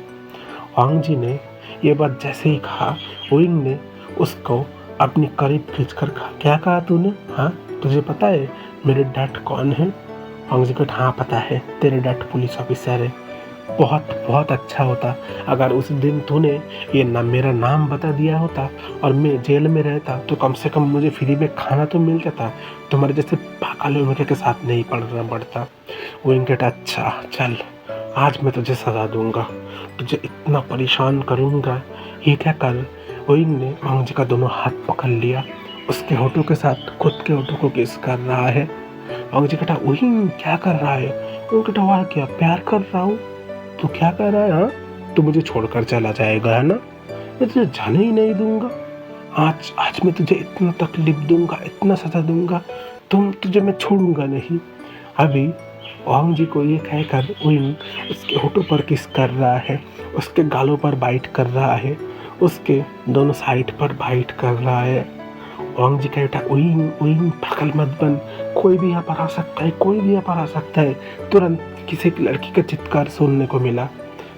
वांग जी ने ये बात जैसे ही कहा, ओइंग ने उसको अपनी करीब खींचकर कहा, क्या कहा तूने? हाँ, तुझे पता है मेरे डैड कौन है? वांग जी को हाँ पता है, तेरे डैड पुलिस ऑफिसर है। बहुत बहुत अच्छा होता अगर उस दिन तूने ये ना मेरा नाम बता दिया होता और मैं जेल में रहता, तो कम से कम मुझे फ्री में खाना तो मिल जाता, तुम्हारे जैसे पागल उम्र के साथ नहीं पढ़ना पड़ता। वो इनकेट अच्छा चल, आज मैं तुझे सजा दूंगा, तुझे इतना परेशान करूंगा, ये क्या कर। ओइंग ने वांग जी का दोनों हाथ पकड़ लिया, उसके होठों के साथ खुद के होठों को किस कर रहा है। वांग जी कहता, ओइंग क्या कर रहा है? वो कहता, वाह क्या प्यार कर रहा हूँ। तू क्या कह रहा है? हाँ, तू मुझे छोड़कर चला जाएगा है ना? मैं तुझे जाने ही नहीं दूंगा। आज आज मैं तुझे इतना तकलीफ दूंगा, इतना सजा दूंगा, तुझे मैं छोड़ूंगा नहीं। अभी वांग जी को ये कहकर उइंग उसके होठों पर किस कर रहा है, उसके गालों पर बाइट कर रहा है, उसके दोनों साइड पर बाइट कर रहा है। वांग जी कहता, उइंग उइंग पागल मत बन, कोई भी यहाँ पर आ सकता है, कोई भी यहाँ पर आ सकता है। तुरंत किसी की लड़की का चित्कार सुनने को मिला।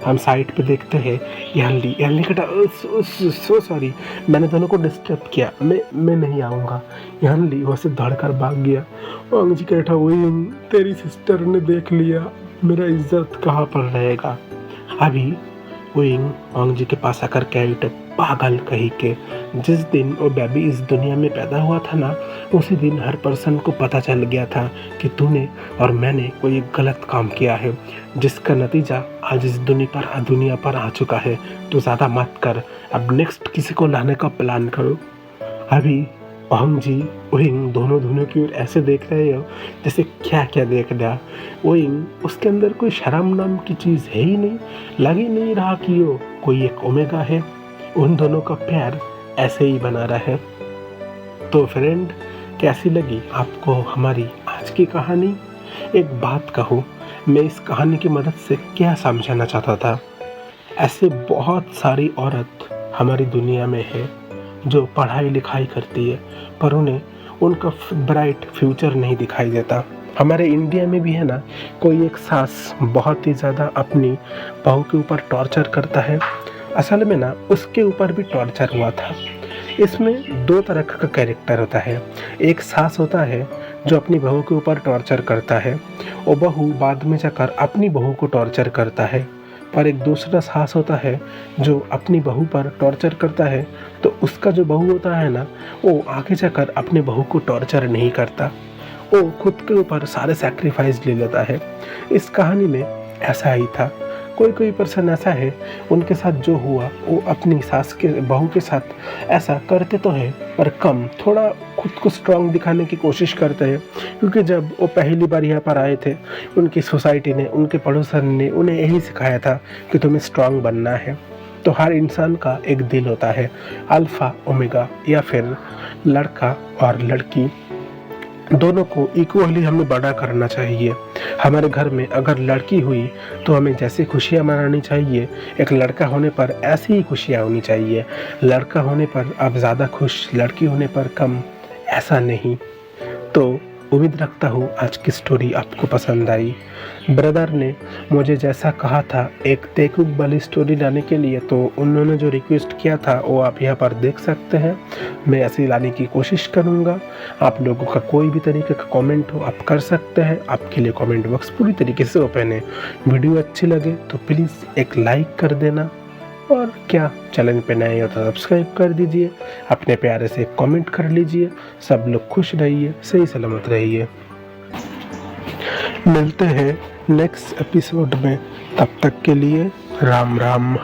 हम साइड पे देखते हैं, यानली कहता, सो सॉरी, मैंने दोनों को डिस्टर्ब किया, मैं नहीं आऊँगा। यानली वहाँ से दौड़कर भाग गया। वांग जी कहता, उइंग तेरी सिस्टर ने देख लिया, मेरा इज्जत कहाँ पर रहेगा। अभी उइंग वांग जी के पास आकर कहते, पागल कहीं के, जिस दिन वो बेबी इस दुनिया में पैदा हुआ था ना, उसी दिन हर पर्सन को पता चल गया था कि तूने और मैंने कोई एक गलत काम किया है, जिसका नतीजा आज इस दुनिया पर आ चुका है। तो ज़्यादा मत कर, अब नेक्स्ट किसी को लाने का प्लान करो। अभी वांग जी उइंग दोनों की ओर ऐसे देख रहे हो जैसे क्या क्या देख रहा। उइंग उसके अंदर कोई शर्म नाम की चीज़ है ही नहीं, लग ही नहीं रहा कि वो कोई एक ओमेगा है। उन दोनों का प्यार ऐसे ही बना रहा है। तो फ्रेंड, कैसी लगी आपको हमारी आज की कहानी? एक बात कहूँ, मैं इस कहानी की मदद से क्या समझाना चाहता था, ऐसे बहुत सारी औरत हमारी दुनिया में है जो पढ़ाई लिखाई करती है पर उन्हें उनका ब्राइट फ्यूचर नहीं दिखाई देता। हमारे इंडिया में भी है ना, कोई एक सास बहुत ही ज़्यादा अपनी बहू के ऊपर टॉर्चर करता है। असल में ना उसके ऊपर भी टॉर्चर हुआ था। इसमें दो तरह का कैरेक्टर होता है। एक सास होता है जो अपनी बहू के ऊपर टॉर्चर करता है, और बहू बाद में जाकर अपनी बहू को टॉर्चर करता है। पर एक दूसरा सास होता है जो अपनी बहू पर टॉर्चर करता है, तो उसका जो बहू होता है ना, वो आगे जाकर अपनी बहू को टॉर्चर नहीं करता, वो खुद के ऊपर सारे सैक्रिफाइस ले लेता है। इस कहानी में ऐसा ही था। कोई पर्सन ऐसा है, उनके साथ जो हुआ वो अपनी सास के बहू के साथ ऐसा करते तो हैं पर कम, थोड़ा खुद को स्ट्रांग दिखाने की कोशिश करते हैं। क्योंकि जब वो पहली बार यहाँ पर आए थे, उनकी सोसाइटी ने, उनके पड़ोसन ने उन्हें यही सिखाया था कि तुम्हें स्ट्रांग बनना है। तो हर इंसान का एक दिल होता है, अल्फा ओमेगा, या फिर लड़का और लड़की दोनों को इक्वली हमें बड़ा करना चाहिए। हमारे घर में अगर लड़की हुई तो हमें जैसी खुशियाँ मनानी चाहिए, एक लड़का होने पर ऐसी ही खुशियाँ होनी चाहिए। लड़का होने पर आप ज़्यादा खुश, लड़की होने पर कम, ऐसा नहीं। तो उम्मीद रखता हूँ आज की स्टोरी आपको पसंद आई। ब्रदर ने मुझे जैसा कहा था एक तेकुक वाली स्टोरी लाने के लिए, तो उन्होंने जो रिक्वेस्ट किया था वो आप यहाँ पर देख सकते हैं। मैं ऐसी लाने की कोशिश करूँगा। आप लोगों का कोई भी तरीके का कमेंट हो आप कर सकते हैं, आपके लिए कमेंट बॉक्स पूरी तरीके से ओपन है। वीडियो अच्छी लगे तो प्लीज़ एक लाइक कर देना, और क्या, चैनल पे नए हो तो सब्सक्राइब कर दीजिए, अपने प्यारे से कमेंट कर लीजिए। सब लोग खुश रहिए, सही सलामत रहिए। मिलते हैं नेक्स्ट एपिसोड में, तब तक के लिए राम राम।